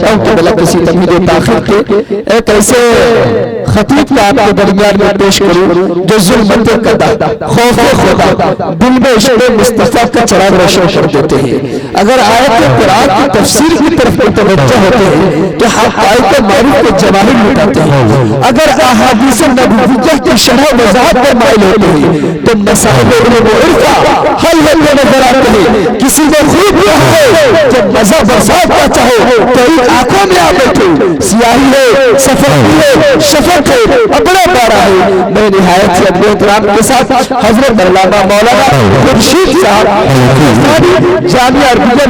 چاہوں کہ بلا کسی تمہید تاخیر کے ایک ایسے خطیب کا آپ کے درمیان میں پیش کروں جو ظلمت قدا خوف خدا دل میں عشق مصطفیٰ کا چراغ روشن کر دیتے ہیں۔ اگر آیت قرآن کی تفسیر کی طرف متوجہ ہوتے ہیں تو حقائق معروف کے جواہر مٹاتے ہیں، اگر احادیث نبویہ کی شرح وضاحت پر مائل ہوتے ہیں تو مسائل علم و عرفہ حل ہوتے نظر آتے ہیں۔ کسی کو خوب یہ ہے جب مزہ برسات کا چاہو تو ایک آنکھوں میں آ بیٹھو، سیاہی ہے، سفید ہے، شفق ہے، اپنا پارا ہے۔ میں نہایت سے اپنے احترام کے ساتھ حضرت علامہ مولانا خورشید صاحب جامعہ عربیہ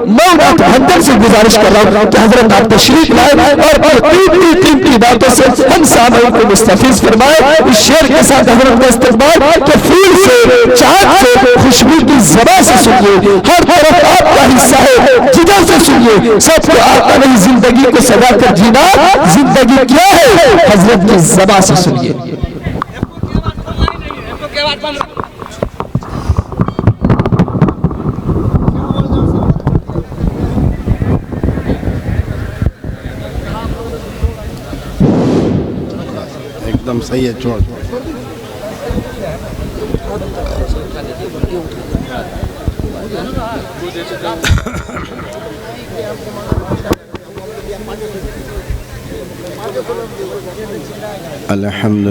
مولانا بہندر سے گزارش کر رہا ہوں کہ حضرت آپ تشریف لائے اور قیمتی باتوں سے ہم سامعین کو مستفیض فرمائے۔ اس شعر کے ساتھ حضرت کا استقبال کہ پھول سے، چاند سے، خوشبو کی زبان سے سنیے، ہر طرف آپ کا حصہ ہے، جدھر سے سنیے، سب کو آقا نے زندگی کو سجا کر جینا زندگی کیا ہے، حضرت کی زبان سے سنیے۔ ایک دم صحیح ہے، چھوڑ الحمد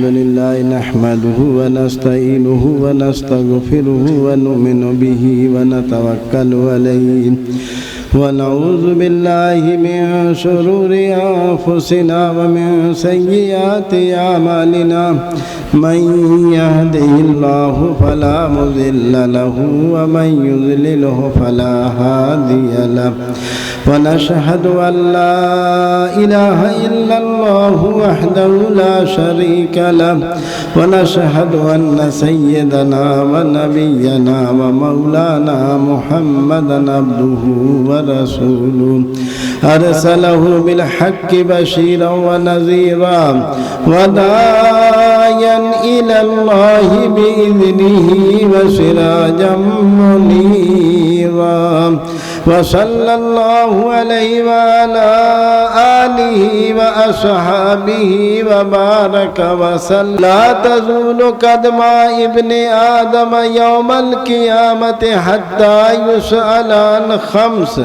لله نحمده ونستعينه ونستغفره ونؤمن به ونتوكل عليه ونعوذ بالله من شرور أنفسنا ومن سيئات أعمالنا من يهده الله فلا مضل له ومن يضلله فلا هادي له ونشهد أن لا إله إلا الله وحده لا شريك له ونشهد أن سيدنا ونبينا ومولانا محمدا عبده ورسوله أرسله بالحق بشيرا ونذيرا وداعيا إلى الله بإذنه وسراجا منيرا وصلى الله عليه وعلى آله وأصحابه وبارك وسلم لا تزول قدم ابن آدم يوم القيامة حتى يسأل عن خمس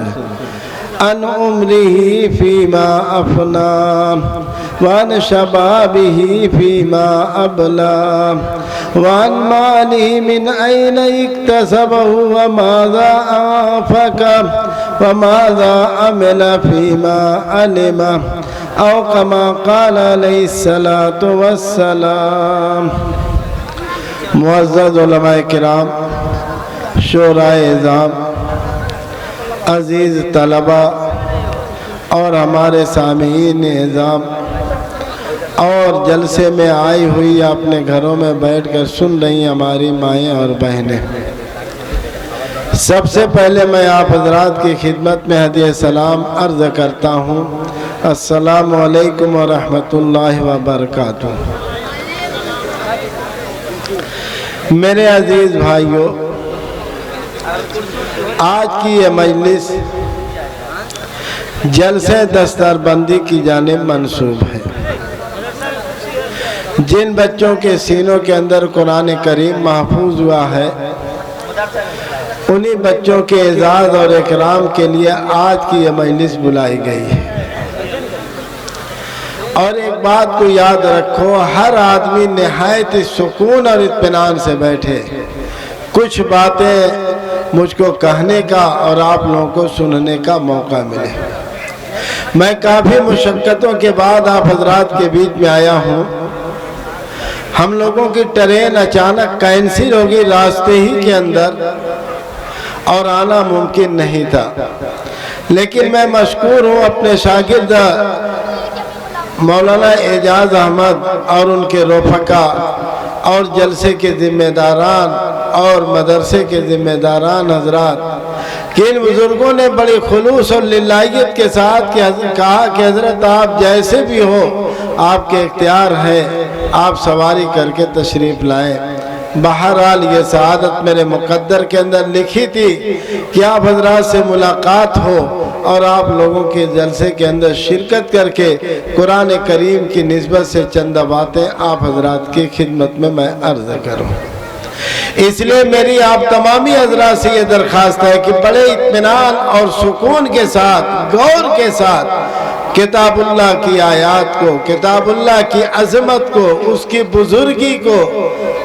عن عمره فيما أفنى وعن شبابه فيما أبلى وعن ماله من أين اكتسبه وماذا أنفق وماذا عمل فيما علم أو كما قال عليه الصلاة والسلام۔ معزز علماء کرام، شورائے اعظام، عزیز طلبہ اور ہمارے سامعین اعظام اور جلسے میں آئی ہوئی اپنے گھروں میں بیٹھ کر سن رہی ہماری مائیں اور بہنیں، سب سے پہلے میں آپ حضرات کی خدمت میں ہدیہ سلام عرض کرتا ہوں۔ السلام علیکم ورحمۃ اللہ وبرکاتہ۔ میرے عزیز بھائیوں، آج کی یہ مجلس جلسے دستار بندی کی جانب منسوب ہے۔ جن بچوں کے سینوں کے اندر قرآن کریم محفوظ ہوا ہے، انہی بچوں کے اعزاز اور اکرام کے لیے آج کی یہ مجلس بلائی گئی ہے۔ اور ایک بات کو یاد رکھو، ہر آدمی نہایت سکون اور اطمینان سے بیٹھے، کچھ باتیں مجھ کو کہنے کا اور آپ لوگوں کو سننے کا موقع ملے۔ میں کافی مشقتوں کے بعد آپ حضرات کے بیچ میں آیا ہوں۔ ہم لوگوں کی ٹرین اچانک کینسل ہوگی راستے ہی کے اندر اور آنا ممکن نہیں تھا، لیکن میں مشکور ہوں اپنے شاگرد مولانا اعجاز احمد اور ان کے رفقا اور جلسے کے ذمہ داران اور مدرسے کے ذمہ داران حضرات کہ ان بزرگوں نے بڑی خلوص اور للہیت کے ساتھ کہا کہ حضرت آپ جیسے بھی ہو، آپ کے اختیار ہے، آپ سواری کر کے تشریف لائیں۔ بہرحال یہ سعادت میرے مقدر کے اندر لکھی تھی کہ آپ حضرات سے ملاقات ہو اور آپ لوگوں کے جلسے کے اندر شرکت کر کے قرآن کریم کی نسبت سے چند باتیں آپ حضرات کی خدمت میں عرض کروں۔ اس لیے میری آپ تمامی حضرات سے یہ درخواست ہے کہ بڑے اطمینان اور سکون کے ساتھ، غور کے ساتھ کتاب اللہ کی آیات کو، کتاب اللہ کی عظمت کو، اس کی بزرگی کو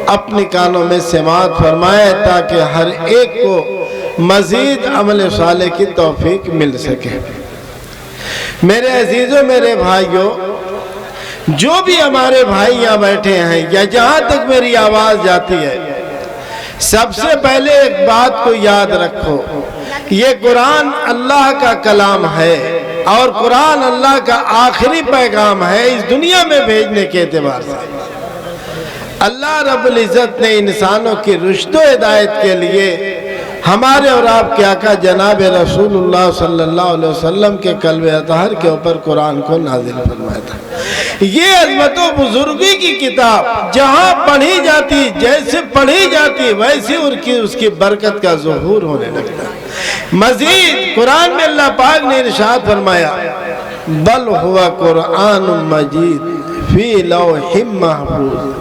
اپنی کانوں میں سماعت فرمائے تاکہ ہر ایک کو مزید عمل صالح کی توفیق مل سکے۔ میرے عزیزوں، میرے بھائیوں، جو بھی ہمارے بھائی یہاں بیٹھے ہیں یا جہاں تک میری آواز جاتی ہے، سب سے پہلے ایک بات کو یاد رکھو، یہ قرآن اللہ کا کلام ہے اور قرآن اللہ کا آخری پیغام ہے اس دنیا میں بھیجنے کے اعتبار سے۔ اللہ رب العزت نے انسانوں کی رشد و ہدایت کے لیے ہمارے اور آپ کے آقا جناب رسول اللہ صلی اللہ علیہ وسلم کے قلب اطہر کے اوپر قرآن کو نازل فرمایا تھا۔ یہ عظمت و بزرگی کی کتاب جہاں پڑھی جاتی، جیسے پڑھی جاتی، ویسے اس کی برکت کا ظہور ہونے لگتا ہے۔ مزید قرآن میں اللہ پاک نے ارشاد فرمایا، بل ہوا قرآن مجید فی لوح محفوظ،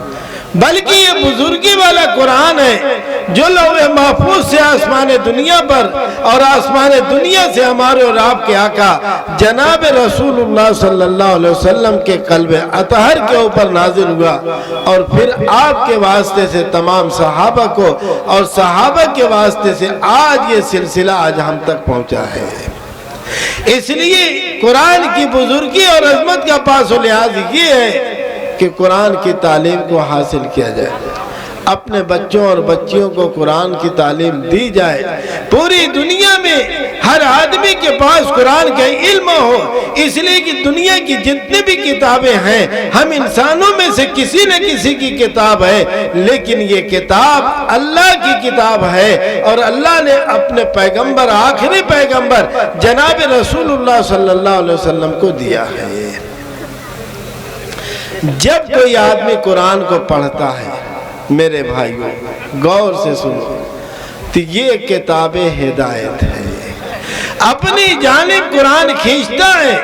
بلکہ یہ بزرگی والا قرآن ہے جو لوح محفوظ سے آسمان دنیا پر اور آسمان دنیا سے ہمارے اور آپ کے آقا جناب رسول اللہ صلی اللہ علیہ وسلم کے قلب اطہر کے اوپر نازل ہوا اور پھر آپ کے واسطے سے تمام صحابہ کو اور صحابہ کے واسطے سے آج یہ سلسلہ آج ہم تک پہنچا ہے۔ اس لیے قرآن کی بزرگی اور عظمت کا پاس و لحاظ یہ ہے کہ قرآن کی تعلیم کو حاصل کیا جائے، اپنے بچوں اور بچیوں کو قرآن کی تعلیم دی جائے، پوری دنیا میں ہر آدمی کے پاس قرآن کا علم ہو، اس لیے کہ دنیا کی جتنی بھی کتابیں ہیں، ہم انسانوں میں سے کسی نہ کسی کی کتاب ہے، لیکن یہ کتاب اللہ کی کتاب ہے اور اللہ نے اپنے پیغمبر، آخری پیغمبر جناب رسول اللہ صلی اللہ علیہ وسلم کو دیا ہے۔ جب کوئی آدمی قرآن کو پڑھتا ہے میرے بھائیوں، غور سے سنو، تو یہ کتاب ہدایت ہے، اپنی جانب قرآن کھینچتا ہے،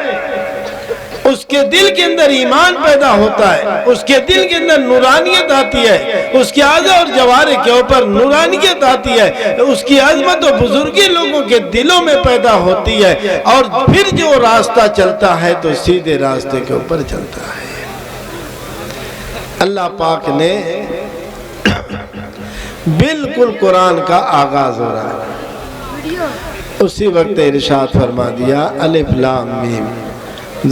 اس کے دل کے اندر ایمان پیدا ہوتا ہے، اس کے دل کے اندر نورانیت آتی ہے، اس کے اعضاء اور جوارح کے اوپر نورانیت آتی ہے، اس کی عظمت و بزرگی لوگوں کے دلوں میں پیدا ہوتی ہے اور پھر جو راستہ چلتا ہے تو سیدھے راستے کے اوپر چلتا ہے۔ اللہ پاک نے بالکل قرآن کا آغاز ہو رہا ہے، اسی وقت ارشاد فرما دیا، الف لام میم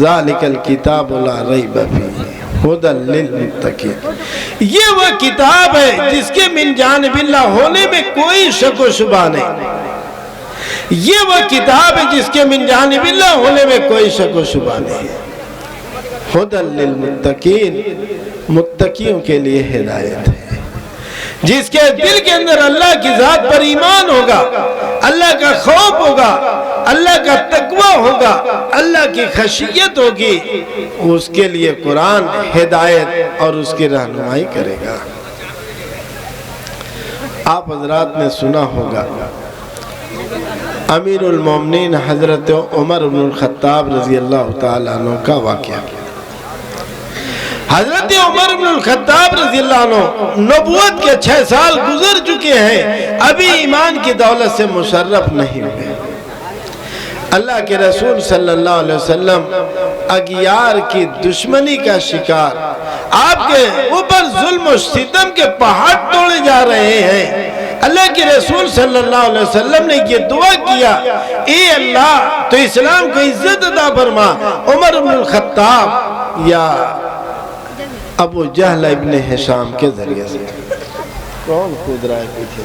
ذالک الکتاب لا ریب فیہ ھدی للمتقین۔ یہ وہ کتاب ہے جس کے من جانب اللہ ہونے میں کوئی شک و شبہ نہیں، یہ وہ کتاب ہے جس کے من جانب اللہ ہونے میں کوئی شک و شبہ نہیں، ھدی للمتقین، متقیوں کے لیے ہدایت ہے۔ جس کے دل کے اندر اللہ کی ذات پر ایمان ہوگا، اللہ کا خوف ہوگا، اللہ کا تقوی ہوگا، اللہ کی خشیت ہوگی، اس کے لیے قرآن ہدایت اور اس کی رہنمائی کرے گا۔ آپ حضرات نے سنا ہوگا امیر المومنین حضرت عمر بن الخطاب رضی اللہ تعالیٰ عنہ کا واقعہ۔ حضرت عمر بن الخطاب رضی اللہ عنہ نبوت کے 6 سال گزر چکے ہیں، ابھی ایمان کی دولت سے مشرف نہیں ہوئے۔ اللہ کے رسول صلی اللہ علیہ وسلم اغیار کی دشمنی کا شکار، آپ کے اوپر ظلم و ستم کے پہاڑ توڑے جا رہے ہیں۔ اللہ کے رسول صلی اللہ علیہ وسلم نے یہ دعا کیا، اے اللہ تو اسلام کو عزت عطا فرما۔ عمر بن الخطاب یا ابو جہل ابن ہشام کے ذریعے سے، کون کود رہا ہے پیچھے؟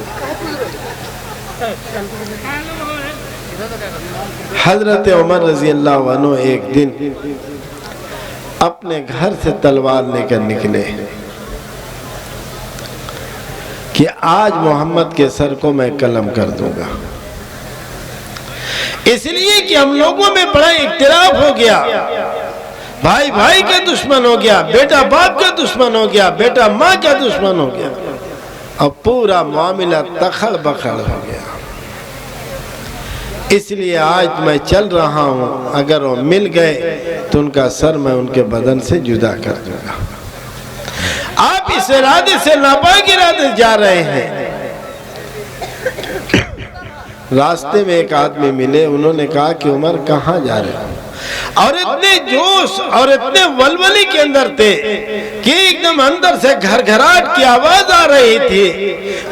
حضرت عمر رضی اللہ عنہ ایک دن اپنے گھر سے تلوار لے کر نکلے کہ آج محمد کے سر کو میں قلم کر دوں گا، اس لیے کہ ہم لوگوں میں بڑا اختلاف ہو گیا، بھائی بھائی کا دشمن ہو گیا، بیٹا باپ کا دشمن ہو گیا، بیٹا ماں کا دشمن ہو گیا۔ اور پورا معاملہ تخڑ بخڑ ہو گیا۔ اس لیے آج میں چل رہا ہوں، اگر وہ مل گئے تو ان کا سر میں ان کے بدن سے جدا کر دوں گا۔ آپ اس ارادے سے ناپاک ارادے سے جا رہے ہیں۔ راستے میں ایک آدمی ملے، انہوں نے کہا کہ عمر کہاں جا رہے ہیں؟ اور اتنے جوش اور اتنے ولولی کے اندر تھے کہ ایک دم اندر سے گھر گھراٹ کی آواز آ رہی تھی۔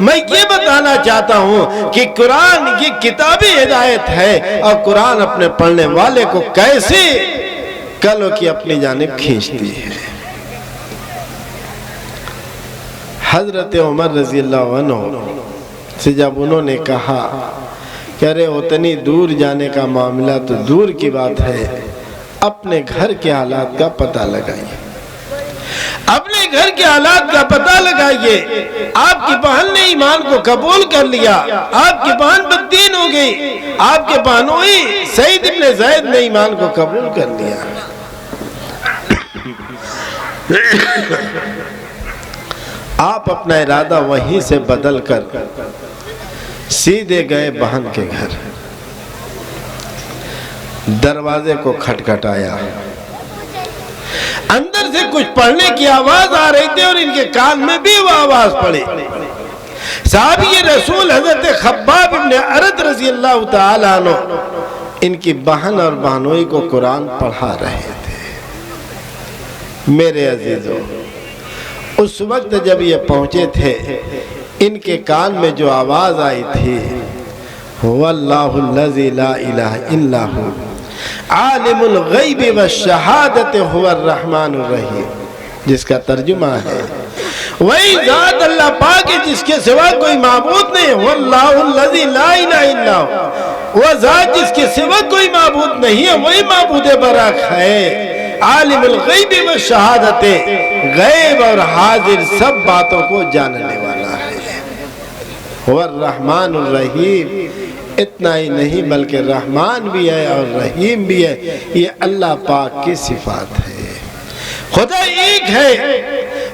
میں یہ بتانا چاہتا ہوں کہ قرآن یہ کتابی ہدایت ہے، اور قرآن اپنے پڑھنے والے کو کیسے کلوں کی اپنی جانب کھینچتی ہے۔ حضرت عمر رضی اللہ عنہ سے جب انہوں نے کہا کہ ارے اتنی دور جانے کا معاملہ تو دور کی بات ہے، اپنے گھر کے حالات کا پتہ لگائیے، اپنے گھر کے حالات کا پتہ لگائیے۔ آپ کی بہن نے ایمان کو قبول کر لیا، آپ کی بہن بددین ہو گئی، آپ کے بہنوئی سعید ابن زید نے ایمان کو قبول کر لیا۔ آپ اپنا ارادہ وہیں سے بدل کر سیدھے گئے بہن کے گھر، دروازے کو کھٹکھٹایا، اندر سے کچھ پڑھنے کی آواز آ رہی تھی اور ان کے کان میں بھی وہ آواز پڑی۔ صحابی رسول حضرت خباب ابن ارد رضی اللہ تعالیٰ عنہ ان کی بہن اور بہنوئی کو قرآن پڑھا رہے تھے۔ میرے عزیزوں، اس وقت جب یہ پہنچے تھے، ان کے کان میں جو آواز آئی تھی، وَاللَّهُ الَّذِي لَا إِلَهَ إِلَّا هُوَ عَالِمُ الْغَيْبِ وَالشَّهَادَةِ هُوَ الرَّحْمَنُ الرَّحِيمُ، جس کا ترجمہ ہے وہی ذات اللہ پاک ہے جس کے سوا کوئی معبود نہیں، وَاللَّهُ الَّذِي لَا إِلَهَ إِلَّا هُوَ، وہ ذات جس کے سوا کوئی معبود نہیں ہے، وہی معبود برحق ہے۔ عالم الغیب والشہادت، غیب اور حاضر سب باتوں کو جاننے والا ہے۔ وہ الرحمن الرحیم، اتنا ہی نہیں بلکہ رحمان بھی ہے اور رحیم بھی ہے، یہ اللہ پاک کی صفات ہے۔ خدا ایک ہے،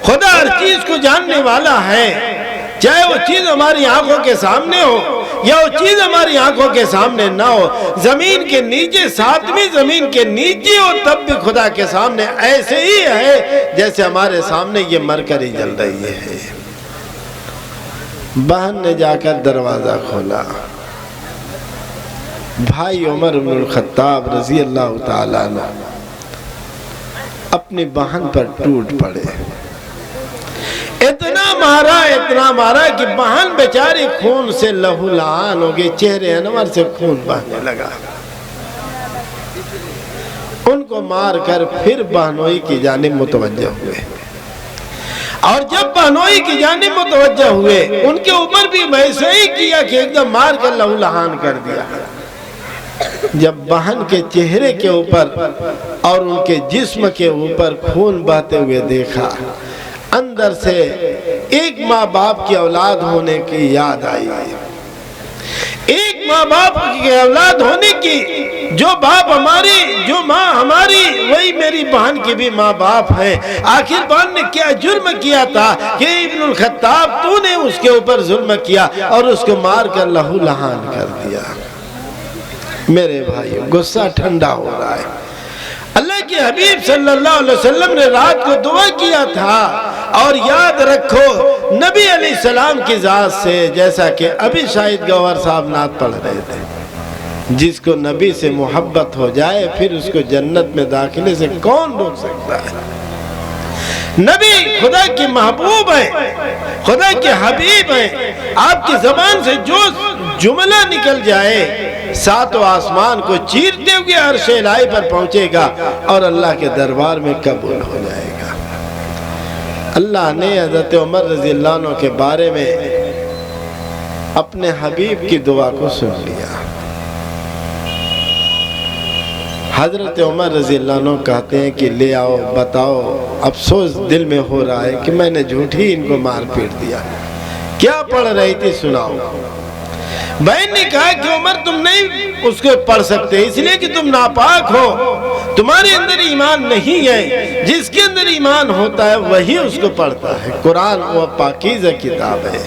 خدا ہر چیز کو جاننے والا ہے، چاہے وہ چیز ہماری آنکھوں کے سامنے ہو یا وہ چیز ہماری آنکھوں کے سامنے نہ ہو۔ زمین کے نیچے، ساتویں زمین کے نیچے ہو تب بھی خدا کے سامنے ایسے ہی ہے جیسے ہمارے سامنے یہ مرکری جل رہی ہے۔ بہن نے جا کر دروازہ کھولا، بھائی عمر بن الخطاب رضی اللہ تعالیٰ عنہ اپنی بہن پر ٹوٹ پڑے، اتنا مارا کہ بہن بیچاری خون سے لہو لہان ہو گئی، چہرے انور سے خون بہنے لگا۔ ان کو مار کر پھر بہنوئی کی جانب متوجہ ہوئے، اور جب بہنوئی کی جانب متوجہ ہوئے ان کے اوپر بھی ویسے ہی کیا کہ ایک دم مار کر لہو لہان کر دیا۔ جب بہن کے چہرے کے اوپر اور ان کے جسم کے اوپر خون بہتے ہوئے دیکھا، اندر سے ایک ماں باپ کی اولاد ہونے کی یاد آئی، ایک ماں باپ کی اولاد ہونے کی، جو باپ ہماری، جو ماں ہماری، وہی میری بہن کی بھی ماں باپ ہے۔ آخر بہن نے کیا جرم کیا تھا کہ ابن الخطاب تو نے اس کے اوپر ظلم کیا اور اس کو مار کر لہو لہان کر دیا۔ میرے بھائیو، غصہ ٹھنڈا ہو رہا ہے۔ اللہ کے حبیب صلی اللہ علیہ وسلم نے رات کو دعا کیا تھا، اور یاد رکھو نبی علیہ السلام کی ذات سے، جیسا کہ ابھی شاہد گوہر صاحب نعت پڑھ رہے تھے، جس کو نبی سے محبت ہو جائے پھر اس کو جنت میں داخلے سے کون روک سکتا ہے؟ نبی خدا کی محبوب ہے، خدا کے حبیب ہیں، آپ کی زبان سے جو جملہ نکل جائے ساتوں آسمان کو چیرتے ہوئے عرش الہی پر پہنچے گا اور اللہ کے دربار میں قبول ہو جائے گا۔ اللہ نے حضرت عمر رضی اللہ عنہ کے بارے میں اپنے حبیب کی دعا کو سن لیا۔ حضرت عمر رضی اللہ عنہ کہتے ہیں کہ لے آؤ، بتاؤ، افسوس دل میں ہو رہا ہے کہ میں نے جھوٹی ان کو مار پیٹ دیا، کیا پڑھ رہی تھی سناؤ۔ بہن نے کہا کہ عمر تم نہیں اس کو پڑھ سکتے، اس لیے کہ تم ناپاک ہو، تمہارے اندر ایمان نہیں ہے، جس کے اندر ایمان ہوتا ہے وہی اس کو پڑھتا ہے۔ قرآن وہ پاکیزہ کتاب ہے،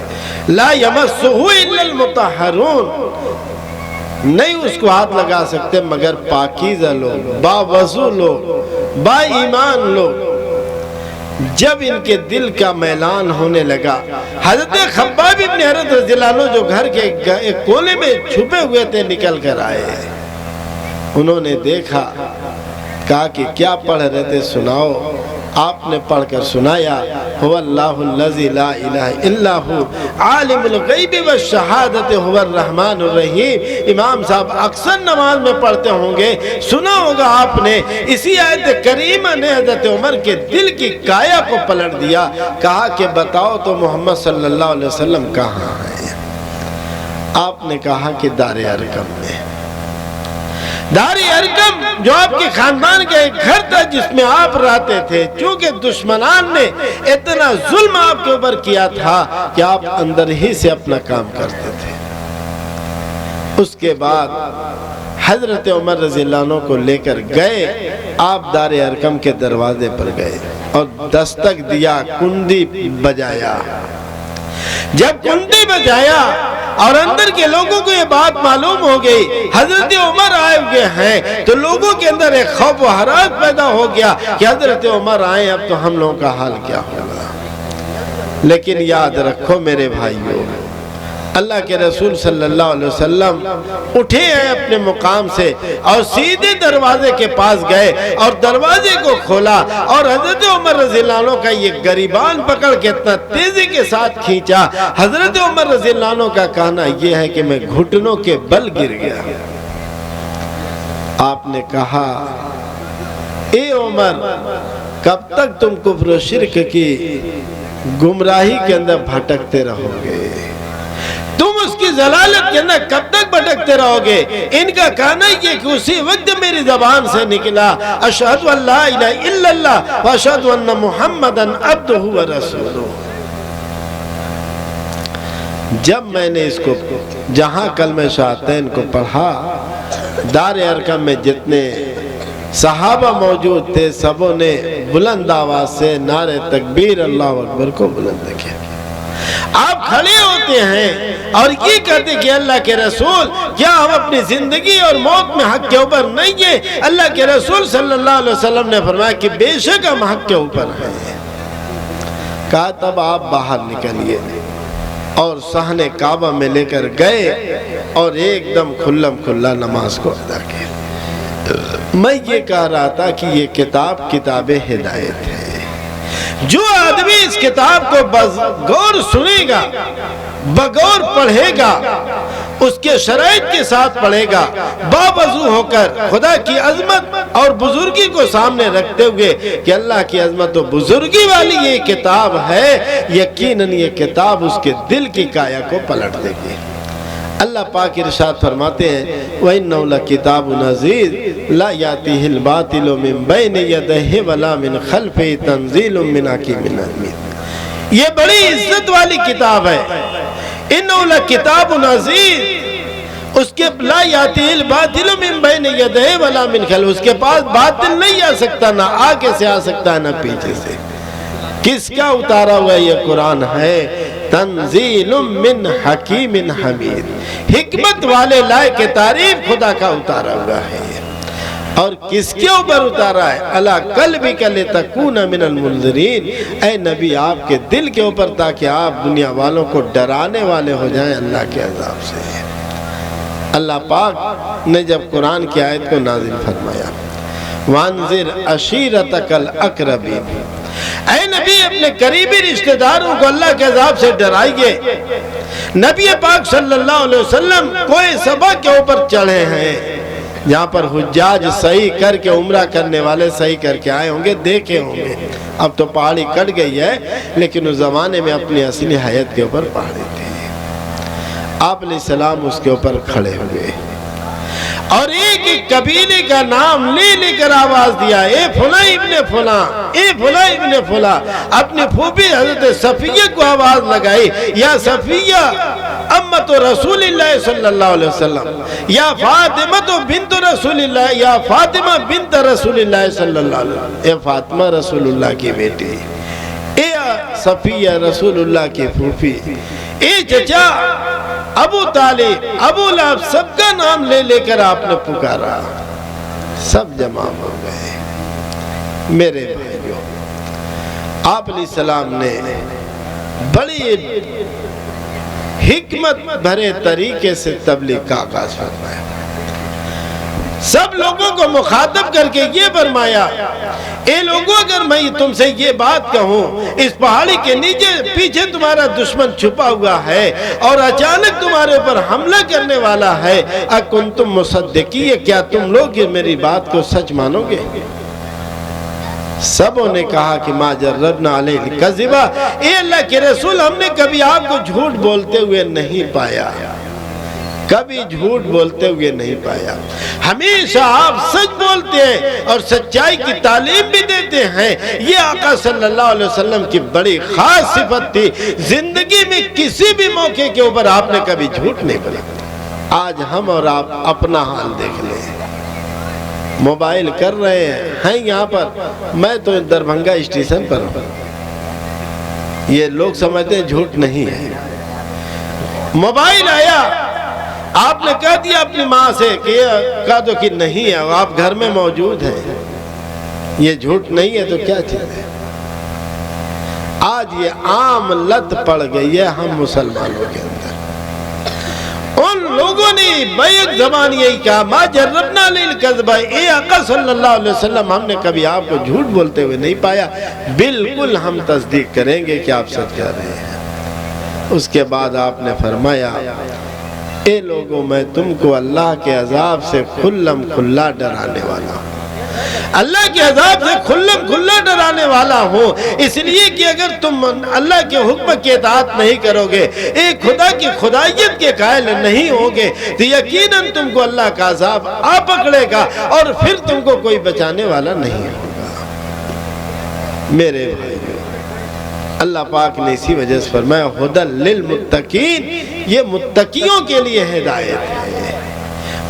لا یمسہ الا المطہرون، نہیں اس کو ہاتھ لگا سکتے مگر پاکیزہ لوگ، باوضو لوگ، با ایمان لوگ۔ جب ان کے دل کا میلان ہونے لگا، حضرت خباب ابن ارت رضی اللہ عنہ جو گھر کے ایک کونے میں چھپے ہوئے تھے نکل کر آئے، انہوں نے دیکھا، کہا کہ کیا پڑھ رہے تھے، سناؤ۔ آپ نے پڑھ کر سنایا، هو اللہ الذی لا الہ الا هو عالم الغیب والشہادۃ هو الرحمن الرحیم۔ امام صاحب اکثر نماز میں پڑھتے ہوں گے، سنا ہوگا آپ نے، اسی آیت کریمہ نے حضرت عمر کے دل کی کایا کو پلٹ دیا، کہا کہ بتاؤ تو محمد صلی اللہ علیہ وسلم کہاں ہیں؟ آپ نے کہا کہ دار ارقم میں۔ دار ارقم جو آپ کے خاندان کا ایک گھر تھا جس میں آپ رہتے تھے، چونکہ دشمنان نے اتنا ظلم آپ کے اوپر کیا تھا کہ آپ اندر ہی سے اپنا کام کرتے تھے۔ اس کے بعد حضرت عمر رضی اللہ عنہ کو لے کر گئے، آپ دار ارقم کے دروازے پر گئے اور دستک دیا، کنڈی بجایا۔ جب کنڈی بجایا اور اندر کے لوگوں کو یہ بات معلوم ہو گئی حضرت عمر آئے ہوئے ہیں، تو لوگوں کے اندر ایک خوف و حراس پیدا ہو گیا کہ حضرت عمر آئے، اب تو ہم لوگوں کا حال کیا ہوگا۔ لیکن یاد رکھو میرے بھائیوں، اللہ کے رسول صلی اللہ علیہ وسلم اٹھے ہیں اپنے مقام سے اور سیدھے دروازے کے پاس گئے اور دروازے کو کھولا، اور حضرت عمر رضی اللہ عنہ کا یہ گریبان پکڑ کے اتنا تیزی کے ساتھ کھینچا۔ حضرت عمر رضی اللہ عنہ کا کہنا یہ ہے کہ میں گھٹنوں کے بل گر گیا۔ آپ نے کہا، اے عمر، کب تک تم کفر و شرک کی گمراہی کے اندر بھٹکتے رہو گے؟ تم اس کی ضلالت کے اندر کب تک بھٹکتے رہو گے؟ ان کا کہنا یہ کہ اسی وقت میری زبان سے نکلا، اشہد ان لا الہ الا اللہ واشہد ان محمدًا عبدہ ورسولہ۔ جب میں نے اس کو جہاں کلمہ شہادتین کو پڑھا، دار ارقم میں جتنے صحابہ موجود تھے سبوں نے بلند آواز سے نعرہ تکبیر اللہ اکبر کو بلند کیا۔ آپ کھڑے ہوتے ہیں اور یہ کہتے کہ اللہ کے رسول، کیا ہم اپنی زندگی اور موت میں حق کے اوپر نہیں ہیں؟ اللہ کے رسول صلی اللہ علیہ وسلم نے فرمایا کہ بے شک ہم حق کے اوپر ہیں۔ کہا تب آپ باہر نکلیے اور صحن کعبہ میں لے کر گئے اور ایک دم کھلم کھلا نماز کو ادا کیا۔ میں یہ کہہ رہا تھا کہ یہ کتاب ہدایت ہے۔ جو آدمی اس کتاب کو بغور سنے گا، بغور پڑھے گا، اس کے شرائط کے ساتھ پڑھے گا، باوضو ہو کر خدا کی عظمت اور بزرگی کو سامنے رکھتے ہوئے کہ اللہ کی عظمت و بزرگی والی یہ کتاب ہے، یقیناً یہ کتاب اس کے دل کی کایا کو پلٹ دے گی۔ اللہ پاک ارشاد فرماتے ہیں وَإِنَّهُ لَكِتَابٌ عَزِيزٌ لَا يَأْتِيهِ الْبَاطِلُ مِنْ بَيْنِ يَدَيْهِ وَلَا مِنْ خَلْفِهِ تَنزِيلٌ مِنْ حَكِيمٍ حَمِيدٍ۔ یہ بڑی عزت والی کتاب ہے۔ إِنَّهُ لَكِتَابٌ عَزِيزٌ، اس کے لا يَأْتِيهِ الْبَاطِلُ مِنْ بَيْنِ يَدَيْهِ وَلَا مِنْ خَلْفِهِ، اس کے پاس باطل نہیں آ سکتا، نہ آگے سے آ سکتا ہے نہ پیچھے سے۔ کس کا اتارا ہوا یہ قرآن ہے؟ تنزیل من حکیم حمید، حکمت والے لائق تعریف خدا کا اتارا ہوا ہے۔ اور کس کے اوپر اتارا ہے؟ علی قلبک لتکون من المنذرین، اے نبی آپ کے دل کے اوپر تاکہ آپ دنیا والوں کو ڈرانے والے ہو جائیں اللہ کے عذاب سے۔ اللہ پاک نے جب قرآن کی آیت کو نازل فرمایا وانذر عشیرتک الاقربین، اے نبی اپنے قریبی رشتہ داروں کو اللہ کے عذاب سے ڈرائیے۔ نبی پاک صلی اللہ علیہ وسلم کوئی صبا کے اوپر چڑھے ہیں جہاں پر حجاج صحیح کر کے عمرہ کرنے والے صحیح کر کے آئے ہوں گے، دیکھے ہوں گے۔ اب تو پہاڑی کٹ گئی ہے، لیکن اس زمانے میں اپنی اصلی حیات کے اوپر پہاڑی تھی۔ آپ علیہ السلام اس کے اوپر کھڑے ہوئے اور ایک ایک قبیلے کا نام لے لے کر آواز دیا، اے فلاں ابن فلاں، اے فلاں ابن فلاں۔ اپنی پھوپھی حضرت صفیہ کو آواز لگائی، یا صفیہ امت رسول اللہ صلی اللہ علیہ وسلم، یا فاطمہ بنت رسول اللہ، یا فاطمہ بنت رسول اللہ صلی اللہ علیہ وسلم، اے فاطمہ رسول اللہ کی بیٹی، اے صفیہ رسول اللہ کی پھوپھی، اے چچا ابو طالب، ابو لہب، سب کا نام لے لے کر آپ نے پکارا۔ سب جمع ہو گئے۔ میرے بھائیوں، آپ علیہ السلام نے بڑی حکمت بھرے طریقے سے تبلیغ کا آغاز فرمایا۔ سب لوگوں کو مخاطب کر کے یہ فرمایا، اے لوگوں، اگر میں تم سے یہ بات کہوں، اس پہاڑی کے نیچے پیچھے تمہارا دشمن چھپا ہوا ہے اور اچانک تمہارے اوپر حملہ کرنے والا ہے، اکنتم مصدقی، کیا تم لوگ میری بات کو سچ مانو گے؟ سبوں نے کہا کہ ما جربنا علیہ الکذبہ، اے اللہ کے رسول، ہم نے کبھی آپ کو جھوٹ بولتے ہوئے نہیں پایا، کبھی جھوٹ بولتے ہوئے نہیں پایا۔ ہمیشہ آپ سچ بولتے ہیں اور سچائی کی تعلیم بھی دیتے ہیں۔ یہ آقا صلی اللہ علیہ وسلم کی بڑی خاص صفت تھی۔ زندگی میں کسی بھی موقع کے اوپر آپ نے کبھی جھوٹ نہیں بولا۔ آج ہم اور آپ اپنا حال دیکھ لیں، موبائل کر رہے ہیں یہاں پر، میں تو دربھنگا اسٹیشن پر ہوں، یہ لوگ سمجھتے ہیں جھوٹ نہیں ہے۔ موبائل آیا، آپ نے کہہ دیا اپنی ماں سے کہ کہہ دو کہ نہیں ہے، آپ گھر میں موجود ہیں، یہ جھوٹ نہیں ہے تو کیا چیز ہے؟ آج یہ عام لت پڑ گئی ہے ہم مسلمانوں کے اندر۔ ان لوگوں نے بیک زبان یہی کہا، ما جربنا للکذبہ، اے آقا صلی اللہ علیہ وسلم، ہم نے کبھی آپ کو جھوٹ بولتے ہوئے نہیں پایا۔ بالکل ہم تصدیق کریں گے کہ آپ سچ کہہ رہے ہیں۔ اس کے بعد آپ نے فرمایا، اے لوگوں، میں تم کو اللہ کے عذاب سے کھلم کھلا ڈرانے والا ہوں، اللہ کے عذاب سے کھلم کھلا ڈرانے والا ہوں، اس لیے کہ اگر تم اللہ کے حکم کی اطاعت نہیں کرو گے، ایک خدا کی خدائیت کے قائل نہیں ہوگے، تو یقیناً تم کو اللہ کا عذاب آ پکڑے گا اور پھر تم کو کوئی بچانے والا نہیں ہوگا۔ میرے بھائی، اللہ پاک نے اسی وجہ سے فرمایا ہدی للمتقین، یہ متقیوں کے لیے ہدایت ہے۔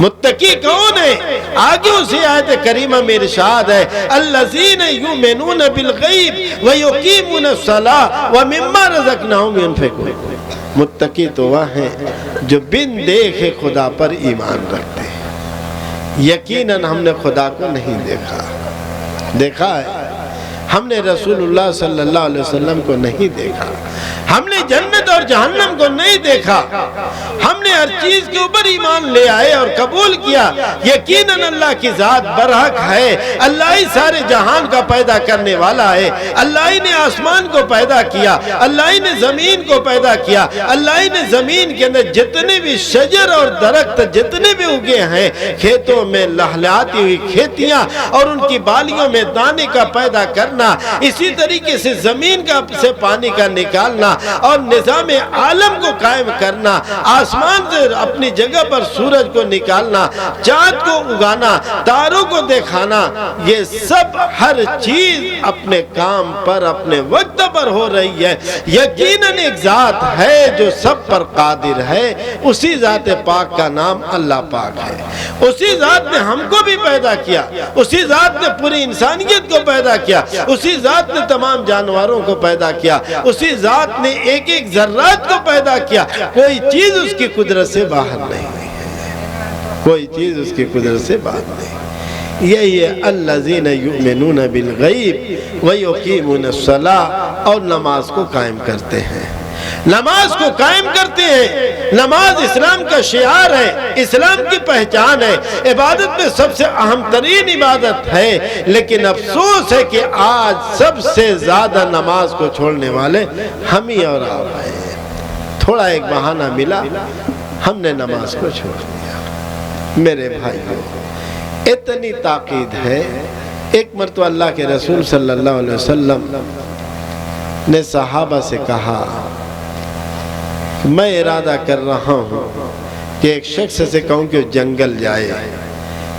متقی کون ہے؟ آگے اسی آیت کریمہ میں ارشاد ہے، الذین یؤمنون بالغیب ویقیمون الصلاۃ ومما رزقناہم ینفقون۔ متقی تو وہ ہیں جو بن دیکھے خدا پر ایمان رکھتے ہیں۔ یقیناً ہم نے خدا کو نہیں دیکھا ہے، ہم نے رسول اللہ صلی اللہ علیہ وسلم کو نہیں دیکھا، ہم نے جنت اور جہنم کو نہیں دیکھا، ہم نے ہر چیز کے اوپر ایمان لے آئے اور قبول کیا۔ یقیناً اللہ کی ذات برحق ہے، اللہ ہی سارے جہان کا پیدا کرنے والا ہے، اللہ ہی نے آسمان کو پیدا کیا، اللہ ہی نے زمین کو پیدا کیا، اللہ ہی نے زمین کے اندر جتنے بھی شجر اور درخت جتنے بھی اگے ہیں، کھیتوں میں لہلہاتی ہوئی کھیتیاں اور ان کی بالیوں میں دانے کا پیدا کرنا، اسی طریقے سے زمین کا سے پانی کا نکالنا اور نظام عالم کو قائم کرنا، آسمان سے اپنی جگہ پر سورج کو نکالنا، چاند کو اگانا، تاروں کو دکھانا، یہ سب ہر چیز اپنے کام پر اپنے وقت پر ہو رہی ہے۔ یقیناً ایک ذات ہے جو سب پر قادر ہے، اسی ذات پاک کا نام اللہ پاک ہے۔ اسی ذات نے ہم کو بھی پیدا کیا، اسی ذات نے پوری انسانیت کو پیدا کیا، اسی ذات نے تمام جانوروں کو پیدا کیا، اسی ذات نے ایک ایک ذرات کو پیدا کیا۔ کوئی چیز اس کی قدرت سے باہر نہیں ہے، کوئی چیز اس کی قدرت سے باہر نہیں۔ یہی ہے الذین یؤمنون بالغیب ویقیمون الصلاۃ، اور نماز کو قائم کرتے ہیں، نماز کو قائم کرتے ہیں۔ نماز اسلام کا شعار ہے، اسلام کی پہچان ہے، عبادت میں سب سے اہم ترین عبادت ہے، لیکن افسوس ہے کہ آج سب سے زیادہ نماز کو چھوڑنے والے ہم ہی اور آپ ہیں۔ تھوڑا ایک بہانہ ملا، ہم نے نماز کو چھوڑ دیا۔ میرے بھائیوں، اتنی تاکید ہے، ایک مرتبہ اللہ کے رسول صلی اللہ علیہ وسلم نے صحابہ سے کہا، میں ارادہ کر رہا ہوں کہ ایک شخص سے کہوں کہ جنگل جائے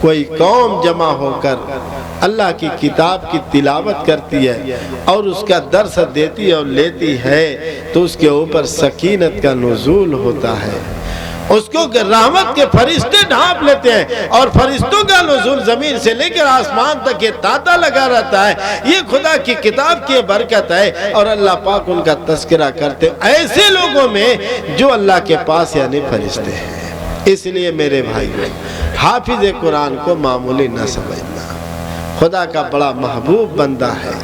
کوئی قوم جمع ہو کر اللہ کی کتاب کی تلاوت کرتی ہے اور اس کا درس دیتی اور لیتی ہے تو اس کے اوپر سکینت کا نزول ہوتا ہے، اس کو رحمت کے فرشتے ڈھانپ لیتے ہیں، اور فرشتوں کا نزول زمین سے لے کر آسمان تک یہ تانتا لگا رہتا ہے۔ یہ خدا کی کتاب کی برکت ہے، اور اللہ پاک ان کا تذکرہ کرتے ایسے لوگوں میں جو اللہ کے پاس یعنی فرشتے ہیں۔ اس لیے میرے بھائیوں، حافظ قرآن کو معمولی نہ سمجھنا، خدا کا بڑا محبوب بندہ ہے۔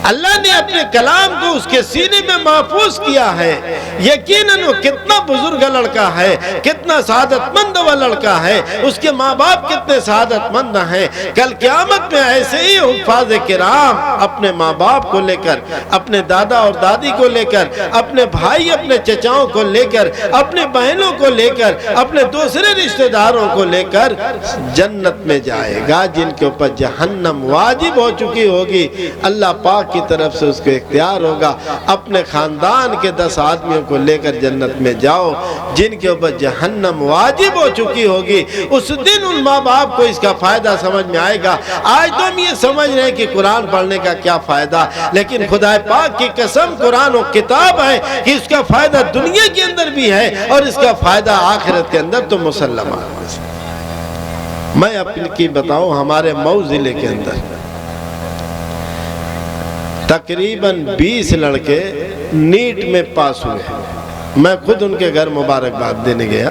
اللہ نے اپنے کلام کو اس کے سینے میں محفوظ کیا ہے۔ یقیناً وہ کتنا بزرگ لڑکا ہے، کتنا سعادت مند وہ لڑکا ہے، اس کے ماں باپ کتنے سعادت مند ہیں۔ کل قیامت میں ایسے ہی حفاظ کرام اپنے ماں باپ کو لے کر، اپنے دادا اور دادی کو لے کر، اپنے بھائی اپنے چچاؤں کو لے کر، اپنے بہنوں کو لے کر، اپنے دوسرے رشتہ داروں کو لے کر جنت میں جائے گا، جن کے اوپر جہنم واجب ہو چکی ہوگی۔ اللہ پاک کی طرف سے اس کو اختیار ہوگا، اپنے خاندان کے 10 آدمیوں کو لے کر جنت میں جاؤ جن کے اوپر جہنم واجب ہو چکی ہوگی۔ اس دن ان ماں باپ کو اس کا فائدہ سمجھ میں آئے گا۔ آج تو ہم یہ سمجھ رہے ہیں کہ قرآن پڑھنے کا کیا فائدہ، لیکن خدا پاک کی قسم قرآن و کتاب ہے کہ اس کا فائدہ دنیا کے اندر بھی ہے اور اس کا فائدہ آخرت کے اندر تو مسلم ہے۔ میں اپنی کی بتاؤں، ہمارے مئو ضلع کے اندر تقریباً 20 لڑکے نیٹ میں پاس ہوئے ہیں۔ میں خود ان کے گھر مبارکباد دینے گیا،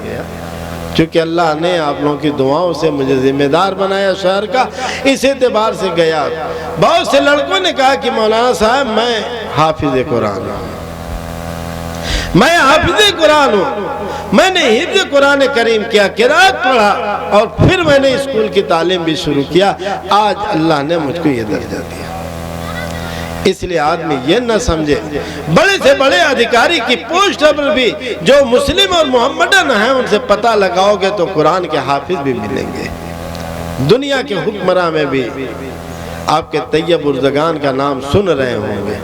چونکہ اللہ نے آپ لوگوں کی دعاؤں سے مجھے ذمہ دار بنایا شہر کا، اس اعتبار سے گیا۔ بہت سے لڑکوں نے کہا کہ مولانا صاحب میں حافظ قرآن ہوں، میں حافظ قرآن ہوں، میں نے حفظ قرآن کریم کیا، قرات پڑھا، اور پھر میں نے اسکول کی تعلیم بھی شروع کیا۔ آج اللہ نے مجھ کو یہ درجہ دیا۔ اس لیے آدمی یہ نہ سمجھے، بڑے سے بڑے ادھیکاری کی پوسٹ پر بھی جو مسلم اور محمدن ہیں ان سے پتہ لگاؤ گے تو قرآن کے حافظ بھی ملیں گے۔ دنیا کے حکمراں میں بھی آپ کے طیب ارزگان کا نام سن رہے ہوں گے،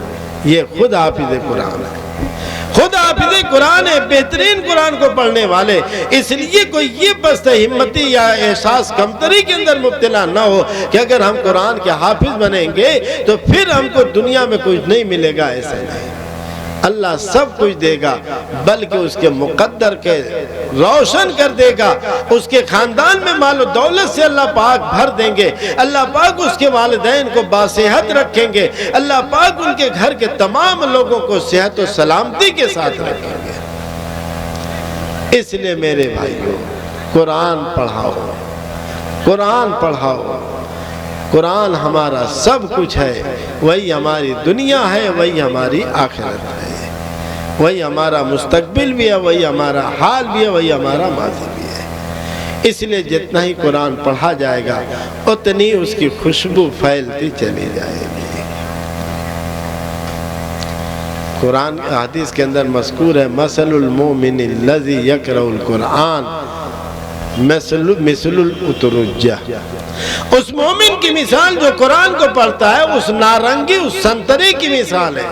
یہ خود حافظ قرآن ہے، خود حافظ قرآن ہے، بہترین قرآن کو پڑھنے والے۔ اس لیے کوئی یہ پست ہمتی یا احساس کمتری کے اندر مبتلا نہ ہو کہ اگر ہم قرآن کے حافظ بنیں گے تو پھر ہم کو دنیا میں کچھ نہیں ملے گا، ایسا نہیں۔ اللہ سب کچھ دے گا، بلکہ اس کے مقدر کے روشن کر دے گا۔ اس کے خاندان میں مال و دولت سے اللہ پاک بھر دیں گے، اللہ پاک اس کے والدین کو باصحت رکھیں گے، اللہ پاک ان کے گھر کے تمام لوگوں کو صحت و سلامتی کے ساتھ رکھیں گے۔ اس لیے میرے بھائیوں، قرآن پڑھاؤ، قرآن پڑھاؤ۔ قرآن ہمارا سب کچھ ہے، وہی ہماری دنیا ہے، وہی ہماری آخرت ہے، وہی ہمارا مستقبل بھی ہے، وہی ہمارا حال بھی ہے، وہی ہمارا ماضی بھی ہے۔ اس لیے جتنا ہی قرآن پڑھا جائے گا اتنی اس کی خوشبو پھیلتی چلی جائے گی۔ قرآن حدیث کے اندر مذکور ہے، مثل المومن الذی یقرأ القرآن مثل الاترجہ، اس مومن کی مثال جو قرآن کو پڑھتا ہے اس نارنگی، اس سنترے کی مثال ہے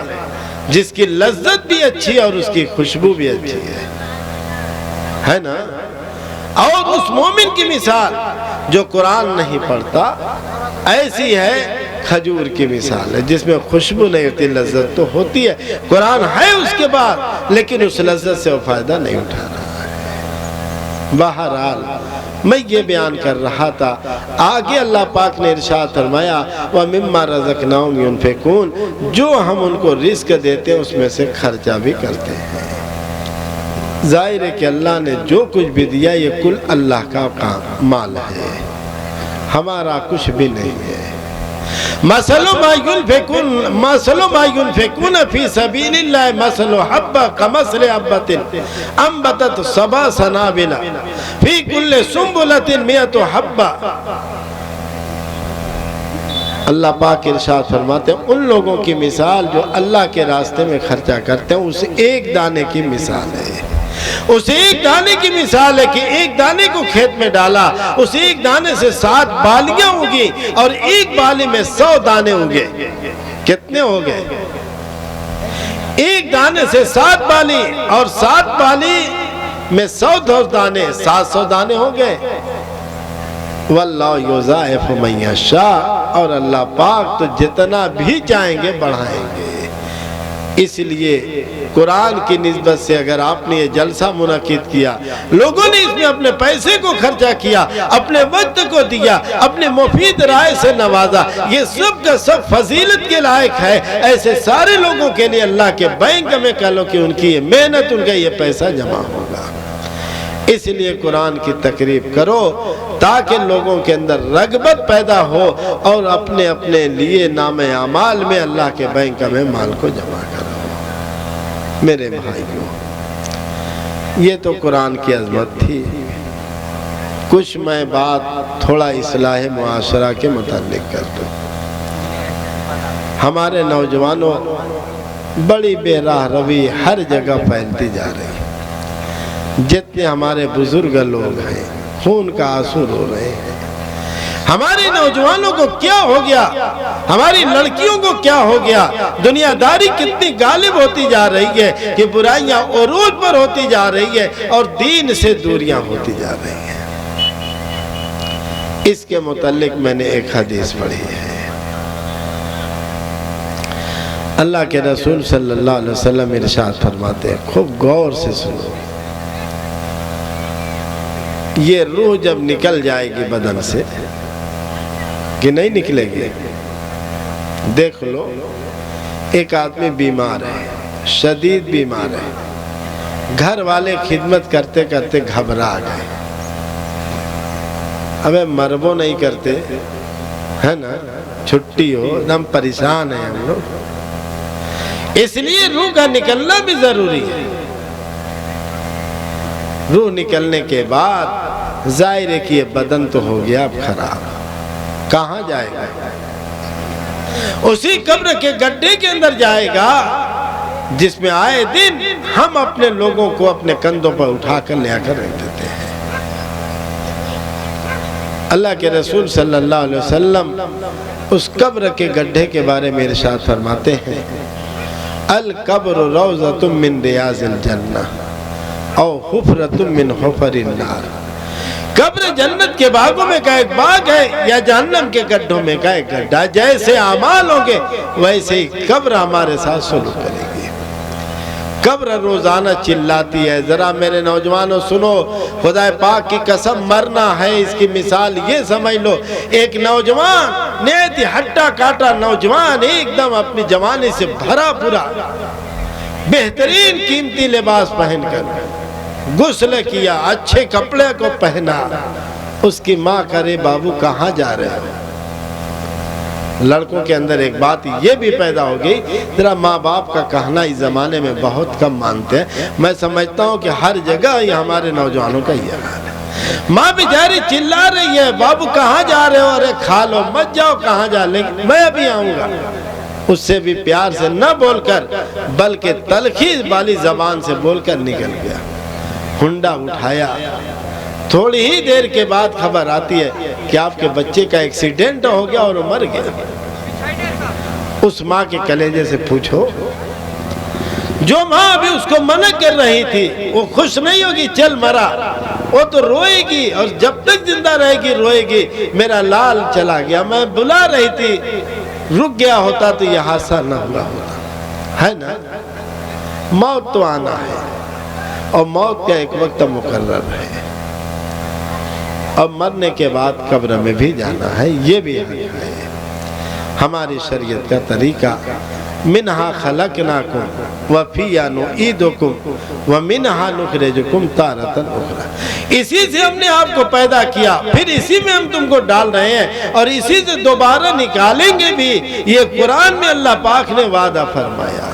جس کی لذت بھی اچھی ہے اور اس کی خوشبو بھی اچھی ہے نا۔ اور اس مومن کی مثال جو قرآن نہیں پڑھتا ایسی ہے کھجور کی مثال ہے، جس میں خوشبو نہیں ہوتی، لذت تو ہوتی ہے، قرآن ہے اس کے بعد لیکن اس لذت سے وہ فائدہ نہیں اٹھا رہا ہے۔ بہرحال میں یہ بیان کر رہا تھا، آگے اللہ پاک نے ارشاد فرمایا وَمِمَّا رَزَقْنَاهُمْ يُنْفِقُونَ، جو ہم ان کو رزق دیتے ہیں اس میں سے خرچہ بھی کرتے ہیں۔ ظاہر ہے کہ اللہ نے جو کچھ بھی دیا یہ کل اللہ کا مال ہے، ہمارا کچھ بھی نہیں ہے۔ مثل ما ينفقون فی سبیل اللہ مثل حبہ کمثل حبۃ انبتت 7 سنابل فی کل سنبلۃ 100 حبہ۔ اللہ پاک ارشاد فرماتے ہیں ان لوگوں کی مثال جو اللہ کے راستے میں خرچہ کرتے ہیں اس ایک دانے کی مثال ہے، اس ایک دانے کی مثال ہے کہ ایک دانے کو کھیت میں ڈالا، اس ایک دانے سے 7 بالیاں ہوگی اور ایک بالی میں 100 دانے ہوگے۔ کتنے ہو گئے؟ ایک دانے سے 7 بالی اور 7 بالی میں 100 دانے، 700 دانے ہو گئے۔ واللہ یضاعف من یشاء، اور اللہ پاک تو جتنا بھی چاہیں گے بڑھائیں گے۔ اس لیے قرآن کی نسبت سے اگر آپ نے یہ جلسہ منعقد کیا، لوگوں نے اس میں اپنے پیسے کو خرچہ کیا، اپنے وقت کو دیا، اپنے مفید رائے سے نوازا، یہ سب کا سب فضیلت کے لائق ہے۔ ایسے سارے لوگوں کے لیے اللہ کے بینک میں کہہ کہ ان کی یہ محنت، ان کا یہ پیسہ جمع ہوگا۔ اس لیے قرآن کی تقریب کرو تاکہ لوگوں کے اندر رغبت پیدا ہو اور اپنے اپنے لیے نام اعمال میں اللہ کے بینک میں مال کو جمع کرو۔ میرے بھائیوں، یہ تو قرآن کی عظمت تھی۔ کچھ میں بات تھوڑا اصلاح معاشرہ کے متعلق کر دوں۔ ہمارے نوجوانوں بڑی بے راہ روی ہر جگہ پھیلتی جا رہی ہے۔ جتنے ہمارے بزرگ لوگ ہیں خون کا آنسو رو رہے ہیں۔ ہمارے نوجوانوں کو کیا ہو گیا، ہماری لڑکیوں کو کیا ہو گیا، دنیا داری کتنی غالب ہوتی جا رہی ہے کہ برائیاں عروج پر ہوتی جا رہی ہے اور دین سے دوریاں ہوتی جا رہی ہیں۔ اس کے متعلق میں نے ایک حدیث پڑھی ہے۔ اللہ کے رسول صلی اللہ علیہ وسلم ارشاد فرماتے ہیں، خوب غور سے سنو، یہ روح جب نکل جائے گی بدن سے کہ نہیں نکلے گی، دیکھ لو ایک آدمی بیمار ہے، شدید بیمار ہے، گھر والے خدمت کرتے کرتے گھبرا گئے، ابے مربو نہیں کرتے ہے نا، چھٹی ہو، ہم پریشان ہیں ہم لوگ۔ اس لیے روح کا نکلنا بھی ضروری ہے۔ روح نکلنے کے بعد ظاہر ہے کہ یہ بدن تو ہو گیا اب خراب، کہاں جائے گا؟ اسی قبر کے گڈھے کے اندر جائے گا جس میں آئے دن ہم اپنے لوگوں کو اپنے کندھوں پر اٹھا کر لے کر رکھ دیتے ہیں۔ اللہ کے رسول صلی اللہ علیہ وسلم اس قبر کے گڈھے کے بارے میں ارشاد فرماتے ہیں، القبر روضۃ من ریاض الجنہ او حفرۃ من حفر النار، قبر جنت کے باغوں میں کا ایک باغ ہے یا جہنم کے گڈھوں میں کا ایک گڈھا۔ جیسے اعمال ہوں گے ویسے ہی قبر ہمارے ساتھ سلوک کرے گی۔ قبر روزانہ چلاتی ہے۔ ذرا میرے نوجوانوں سنو، خدا پاک کی قسم مرنا ہے، اس کی مثال یہ سمجھ لو، ایک نوجوان نہایت ہٹا کاٹا نوجوان ایک دم اپنی جوانی سے بھرا پورا بہترین قیمتی لباس پہن کر غسل کیا، اچھے کپڑے کو پہنا، اس کی ماں کرے بابو کہاں جا رہے ہو؟ لڑکوں کے اندر ایک بات یہ بھی پیدا ہو گئی، ذرا ماں باپ کا کہنا اس زمانے میں بہت کم مانتے ہیں۔ میں سمجھتا ہوں کہ ہر جگہ یہ ہمارے نوجوانوں کا یہ حال ہے۔ ماں بیچاری چلا رہی ہے، بابو کہاں جا رہے ہو؟ ارے کھا لو، مت جاؤ، کہاں جا، لیکن میں ابھی آؤں گا۔ اس سے بھی پیار سے نہ بول کر بلکہ تلخی والی زبان سے بول کر نکل گیا، ہنڈا اٹھایا۔ تھوڑی ہی دیر کے بعد خبر آتی ہے کہ آپ کے بچے کا ایکسیڈنٹ ہو گیا اور وہ مر گیا۔ اس ماں کے کلیجے سے پوچھو، جو ماں ابھی اس کو منع کر رہی تھی وہ خوش نہیں ہوگی چل مرا، وہ تو روئے گی اور جب تک زندہ رہے گی روئے گی، میرا لال چلا گیا، میں بلا رہی تھی، رک گیا ہوتا تو یہ حادثہ نہ ہوا ہوتا، ہے نا؟ موت تو آنا ہے اور موت کا ایک وقت مقرر ہے، اور مرنے کے بعد قبر میں بھی جانا ہے، یہ بھی ہے۔ ہماری شریعت کا طریقہ، منہا خلقناکم وفیہا نعیدکم ومنہا نخرجکم تارۃ اخری، اسی سے ہم نے آپ کو پیدا کیا، پھر اسی میں ہم تم کو ڈال رہے ہیں اور اسی سے دوبارہ نکالیں گے بھی، یہ قرآن میں اللہ پاک نے وعدہ فرمایا۔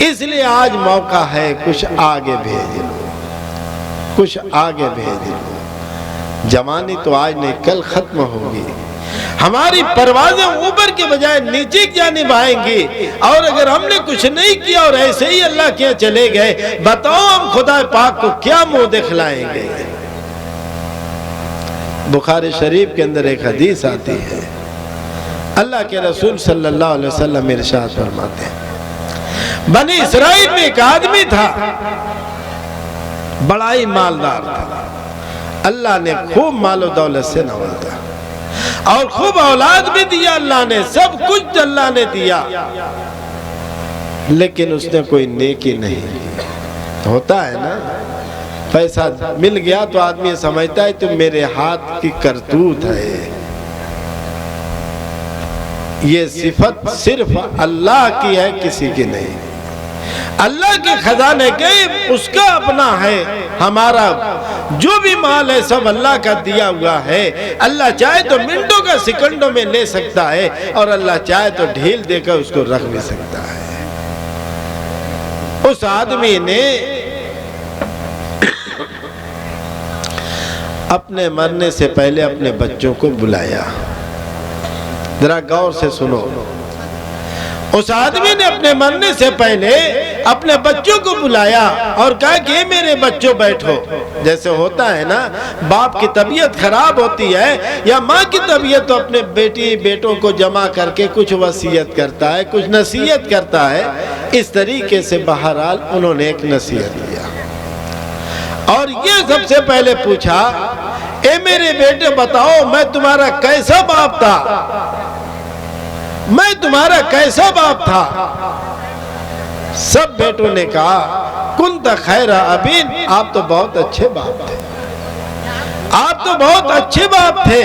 اس لیے آج موقع ہے، کچھ آگے بھیج لو، کچھ آگے بھیج لو۔ جوانی تو آج نہیں کل ختم ہوگی، ہماری پروازیں اوپر کے بجائے نیچے کی جانب آئیں گی، اور اگر ہم نے کچھ نہیں کیا اور ایسے ہی اللہ کے چلے گئے، بتاؤ ہم خدا پاک کو کیا منہ دکھلائیں گے؟ بخاری شریف کے اندر ایک حدیث آتی ہے، اللہ کے رسول صلی اللہ علیہ وسلم ارشاد فرماتے ہیں، بنی اسرائیل میں ایک آدمی تھا، بڑا ہی مالدار تھا، اللہ نے خوب مال و دولت سے نوازا اور خوب اولاد بھی دیا اللہ نے، سب کچھ اللہ نے دیا، لیکن اس نے کوئی نیکی نہیں کی۔ ہوتا ہے نا، پیسہ مل گیا تو آدمی سمجھتا ہے تو میرے ہاتھ کی کرتوت ہے۔ یہ صفت صرف اللہ کی ہے، کسی کی نہیں۔ اللہ کے خزانے غیب اس کا اپنا ہے، ہمارا جو بھی مال ہے سب اللہ کا دیا ہوا ہے۔ اللہ چاہے تو منٹوں کا سیکنڈوں میں لے سکتا ہے، اور اللہ چاہے تو ڈھیل دے کر اس کو رکھ بھی سکتا ہے۔ اس آدمی نے اپنے مرنے سے پہلے اپنے بچوں کو بلایا، ذرا غور سے سنو۔ اس آدمی نے اپنے مرنے سے پہلے اپنے بچوں کو بلایا اور کہا کہ میرے بچوں بیٹھو۔ جیسے ہوتا ہے نا، باپ کی طبیعت خراب ہوتی ہے یا ماں کی طبیعت، تو اپنے بیٹی بیٹوں کو جمع کر کے کچھ وصیت کرتا ہے، کچھ نصیحت کرتا ہے۔ اس طریقے سے بہرحال انہوں نے ایک نصیحت کیا اور یہ سب سے پہلے پوچھا، اے میرے بیٹے بتاؤ میں تمہارا کیسا باپ تھا، میں تمہارا کیسا باپ تھا؟ سب بیٹوں نے کہا، کنت خیر ابین، آپ تو بہت اچھے باپ تھے، آپ تو بہت اچھے باپ تھے،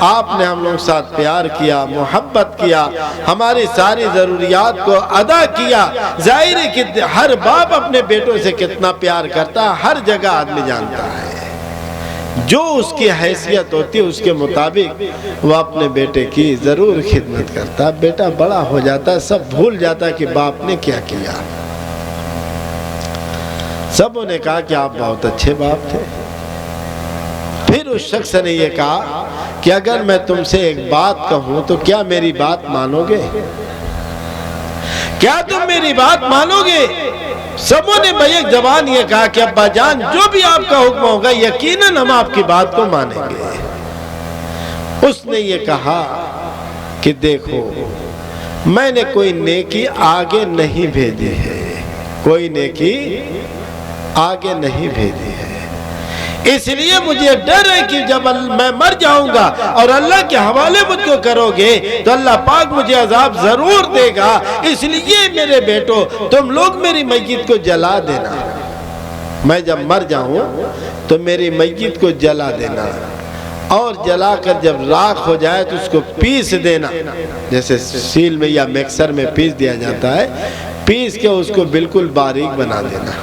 آپ نے ہم لوگ ساتھ پیار کیا، محبت کیا، ہماری ساری ضروریات کو ادا کیا۔ ظاہر ہے کہ ہر باپ اپنے بیٹوں سے کتنا پیار کرتا ہے، ہر جگہ آدمی جانتا ہے، جو اس کی حیثیت ہوتی ہے اس کے مطابق وہ اپنے بیٹے کی ضرور خدمت کرتا ہے۔ بیٹا بڑا ہو جاتا ہے، سب بھول جاتا ہے کہ باپ نے کیا کیا۔ سبوں نے کہا کہ آپ بہت اچھے باپ تھے۔ پھر اس شخص نے یہ کہا کہ اگر میں تم سے ایک بات کہوں تو کیا میری بات مانو گے؟ کیا تم میری بات مانو گے؟ سبوں نے بیک زبان یہ کہا کہ ابا جان جو بھی آپ کا حکم ہوگا یقیناً ہم آپ کی بات کو مانیں گے۔ اس نے یہ کہا کہ دیکھو میں نے کوئی نیکی آگے نہیں بھیجی ہے، کوئی نیکی آگے نہیں بھیجی ہے، اس لیے مجھے ڈر ہے کہ جب میں مر جاؤں گا اور اللہ کے حوالے مجھ کو کرو گے تو اللہ پاک مجھے عذاب ضرور دے گا۔ اس لیے میرے بیٹو تم لوگ میری میت کو جلا دینا، میں جب مر جاؤں تو میری میت کو جلا دینا، اور جلا کر جب راکھ ہو جائے تو اس کو پیس دینا، جیسے سیل میں یا مکسر میں پیس دیا جاتا ہے، پیس کے اس کو بالکل باریک بنا دینا،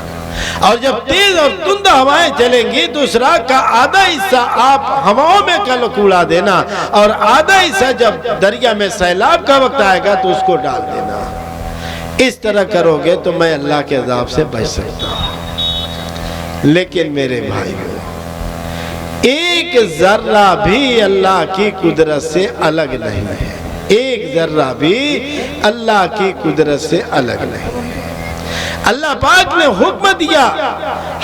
اور جب تیز اور تند ہوائیں چلیں گی تو اس راکھ کا آدھا حصہ آپ ہواؤں میں کوڑا دینا، اور آدھا حصہ جب دریا میں سیلاب کا وقت آئے گا تو اس کو ڈال دینا۔ اس طرح کرو گے تو میں اللہ کے عذاب سے بچ سکتا ہوں۔ لیکن میرے بھائیو، ایک ذرہ بھی اللہ کی قدرت سے الگ نہیں ہے، ایک ذرہ بھی اللہ کی قدرت سے الگ نہیں ہے۔ اللہ پاک نے حکم دیا،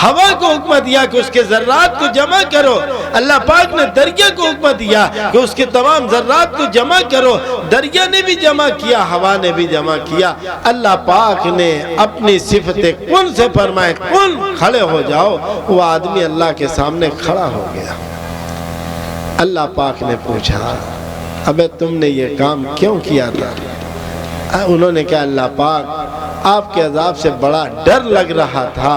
ہوا کو حکم دیا کہ اس کے ذرات کو جمع کرو، اللہ پاک نے دریا کو حکم دیا کہ اس کے تمام ذرات کو جمع کرو، دریا نے بھی جمع کیا، ہوا نے بھی جمع کیا۔ اللہ پاک نے اپنی صفت کن سے فرمائے کن کھڑے ہو جاؤ، وہ آدمی اللہ کے سامنے کھڑا ہو گیا۔ اللہ پاک نے پوچھا ابے تم نے یہ کام کیوں کیا تھا؟ انہوں نے کہا اللہ پاک آپ کے عذاب سے بڑا ڈر لگ رہا تھا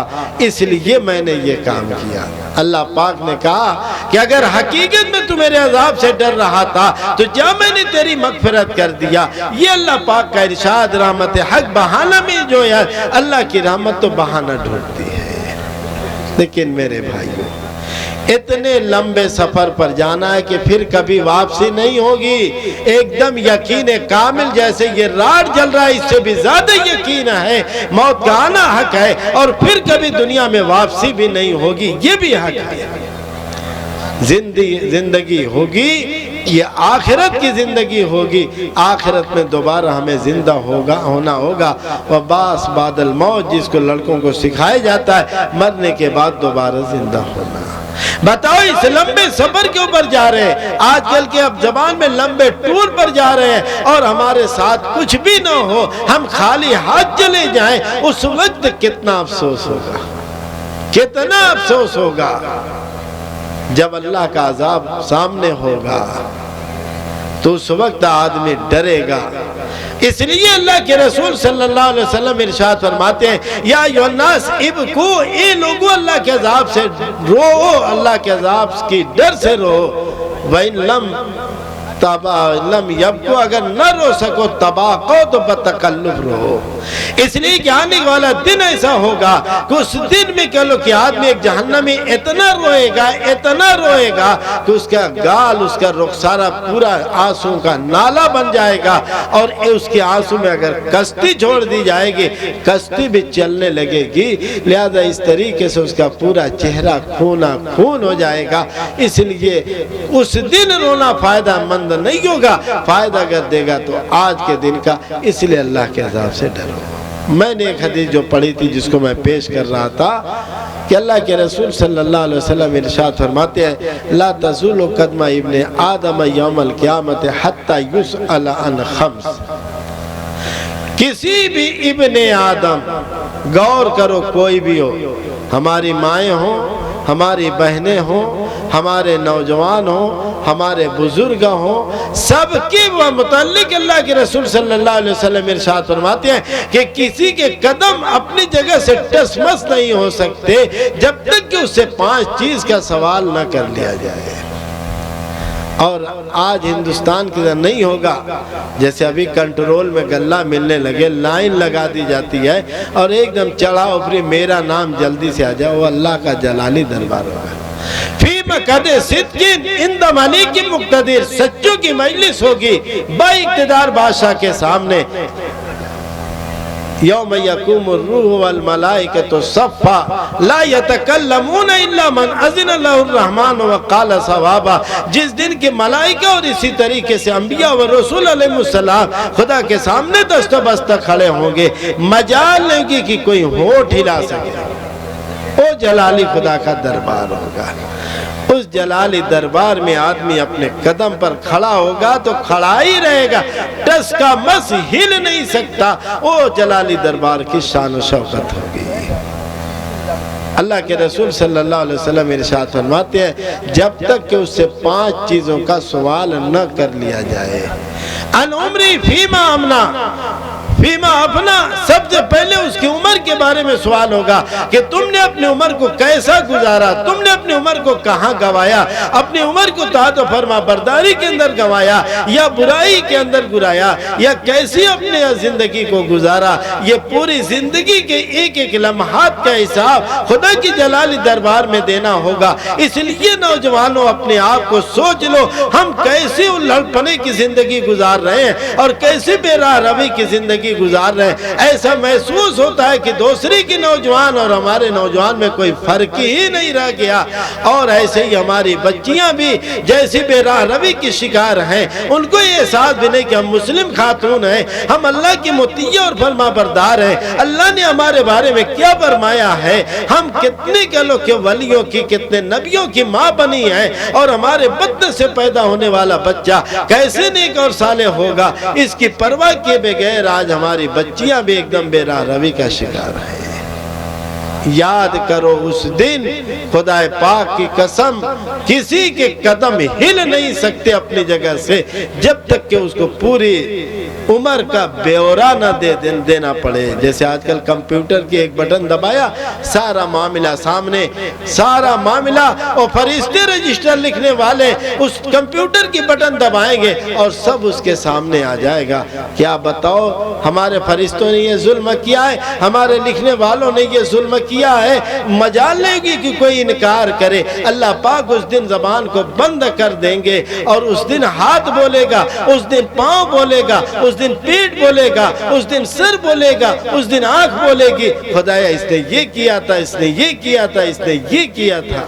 اس لیے میں نے یہ کام کیا۔ اللہ پاک نے کہا کہ اگر حقیقت میں تم میرے عذاب سے ڈر رہا تھا تو جا میں نے تیری مغفرت کر دیا۔ یہ اللہ پاک کا ارشاد، رحمت حق بہانہ میں جو ہے، اللہ کی رحمت تو بہانہ ڈھونڈتی ہے۔ لیکن میرے بھائیو، اتنے لمبے سفر پر جانا ہے کہ پھر کبھی واپسی نہیں ہوگی۔ ایک دم یقین کامل، جیسے یہ راڈ جل رہا ہے اس سے بھی زیادہ یقین ہے موت کا آنا حق ہے، اور پھر کبھی دنیا میں واپسی بھی نہیں ہوگی، یہ بھی حق ہے۔ زندگی ہوگی، یہ آخرت کی زندگی ہوگی، آخرت میں دوبارہ ہمیں زندہ ہونا ہوگا۔ وباس بعد الموت، جس کو لڑکوں کو سکھایا جاتا ہے، مرنے کے بعد دوبارہ زندہ ہونا۔ بتاؤ اس لمبے سفر کے اوپر جا رہے ہیں، آج کل کے اب زبان میں لمبے ٹور پر جا رہے ہیں، اور ہمارے ساتھ کچھ بھی نہ ہو، ہم خالی ہاتھ چلے جائیں، اس وقت کتنا افسوس ہوگا، کتنا افسوس ہوگا۔ جب اللہ کا عذاب سامنے ہوگا تو اس وقت آدمی ڈرے گا۔ اس لیے اللہ کے رسول صلی اللہ علیہ وسلم ارشاد فرماتے ہیں یا ایھا الناس ابکو، اے لوگو اللہ کے عذاب سے رو، اللہ کے عذاب کی ڈر سے رو، وَإِن لم یبکو، اگر نہ رو سکو تباقو تو بتکلف رو۔ اس لیے کہ آنے والا دن ایسا ہوگا کہ اس دن میں کہہ لو کہ آدمی ایک جہنمی اتنا روئے گا کہ اس کا گال، اس کا رخسارہ پورا آنسوں کا نالا بن جائے گا، اور اس کے آنسوں میں اگر کشتی چھوڑ دی جائے گی کشتی بھی چلنے لگے گی، لہذا اس طریقے سے اس کا پورا چہرہ خونا خون ہو جائے گا۔ اس لیے اس دن رونا فائدہ مند نہیں ہوگا، فائدہ اگر دے گا تو آج کے دن کا۔ اس لیے اللہ کے عذاب سے ڈرو۔ میں نے ایک حدیث جو پڑھی تھی جس کو میں پیش کر رہا تھا کہ اللہ کے رسول صلی اللہ علیہ وسلم ارشاد فرماتے ہیں لا تزول قدم ابن آدم یوم القیامت حتی یسأل عن خمس، کسی بھی ابن آدم، غور کرو کوئی بھی ہو، ہماری مائیں ہوں، ہماری بہنیں ہوں، ہمارے نوجوان ہوں، ہمارے بزرگ ہوں، سب کے وہ متعلق اللہ کے رسول صلی اللہ علیہ وسلم ارشاد فرماتے ہیں کہ کسی کے قدم اپنی جگہ سے ٹس مس نہیں ہو سکتے جب تک کہ اس سے 5 چیز کا سوال نہ کر لیا جائے۔ اور آج ہندوستان کے اندر نہیں ہوگا، جیسے ابھی کنٹرول میں غلہ ملنے لگے، لائن لگا دی جاتی ہے اور ایک دم چڑھا اوپری میرا نام جلدی سے آ جائے، وہ اللہ کا جلالی دربار ہوگا۔ فی مقعد صدق عند ملیک مقتدر، سچوں کی مجلس ہوگی با اقتدار بادشاہ کے سامنے۔ یوم یقوم الروح والملائکۃ صفا لا یتکلمون الا من اذن له الرحمن وقال صوابا، جس دن کے ملائکہ اور اسی طریقے سے انبیاء و رسول علیہ السلام خدا کے سامنے دست بستہ کھڑے ہوں گے، مجال نہیں ہوگی کہ کوئی ہونٹ ہلا سکے۔ او جلالی خدا کا دربار ہوگا، اس جلالی دربار میں آدمی اپنے قدم پر کھڑا ہوگا تو کھڑا ہی رہے گا، ٹس کا مس ہل نہیں سکتا۔ او جلالی دربار کی شان و شوکت ہوگی۔ اللہ کے رسول صلی اللہ علیہ وسلم ارشاد فرماتے ہیں جب تک کہ اس سے 5 چیزوں کا سوال نہ کر لیا جائے، ان عمری فیما امنا، فیما اپنا، سب سے پہلے اس کی عمر کے بارے میں سوال ہوگا کہ تم نے اپنی عمر کو کیسا گزارا، تم نے اپنی عمر کو کہاں گوایا، اپنی عمر کو طاعت و فرما برداری کے اندر گوایا یا برائی کے اندر گرایا، یا کیسی اپنے زندگی کو گزارا۔ یہ پوری زندگی کے ایک ایک لمحات کا حساب خدا کی جلالی دربار میں دینا ہوگا۔ اس لیے نوجوانوں اپنے آپ کو سوچ لو، ہم کیسے الہڑ پنے کی زندگی گزار رہے ہیں اور کیسے بے راہ روی کی زندگی گزار رہے ہیں۔ ایسا محسوس ہوتا ہے کہ دوسری کی نوجوان اور ہمارے نوجوان میں کوئی فرق ہی نہیں رہ گیا، اور ایسے ہی ہماری بچیاں بھی جیسی بے راہ روی کی شکار ہیں، ان کو یہ احساس بھی نہیں کہ ہم مسلم خاتون ہیں، ہم اللہ کی مطیع اور فرما بردار ہیں، اللہ نے ہمارے بارے میں کیا فرمایا ہے، ہم کتنے کہلو کہ ولیوں کی، کتنے نبیوں کی ماں بنی ہیں، اور ہمارے بدن سے پیدا ہونے والا بچہ کیسے نیک اور صالح ہوگا، اس کی پرواہ کیے بغیر آج ہماری بچیاں بھی ایک دم بے راہ روی کا شکار ہیں۔ یاد کرو اس دن، خدا پاک کی قسم، کسی کے قدم ہل نہیں سکتے اپنی جگہ سے جب تک کہ اس کو پوری عمر کا بیورا نہ دینا پڑے۔ جیسے آج کل کمپیوٹر کی ایک بٹن دبایا، سارا معاملہ سامنے، سارا معاملہ، اور فرشتے رجسٹر لکھنے والے اس کمپیوٹر کی بٹن دبائیں گے اور سب اس کے سامنے آ جائے گا۔ کیا بتاؤ، ہمارے فرشتوں نے یہ ظلم کیا ہے، ہمارے لکھنے والوں نے یہ ظلم کیا ہے، مجال نہیں ہوگی کہ کوئی انکار کرے۔ اللہ پاک اس دن زبان کو بند کر دیں گے، اور اس دن ہاتھ بولے گا، اس دن پاؤں بولے گا، اس دن پیٹ بولے گا، اس دن سر بولے گا، اس دن آنکھ بولے گی، خدایا اس نے یہ کیا تھا، اس نے یہ کیا تھا، اس نے یہ کیا تھا۔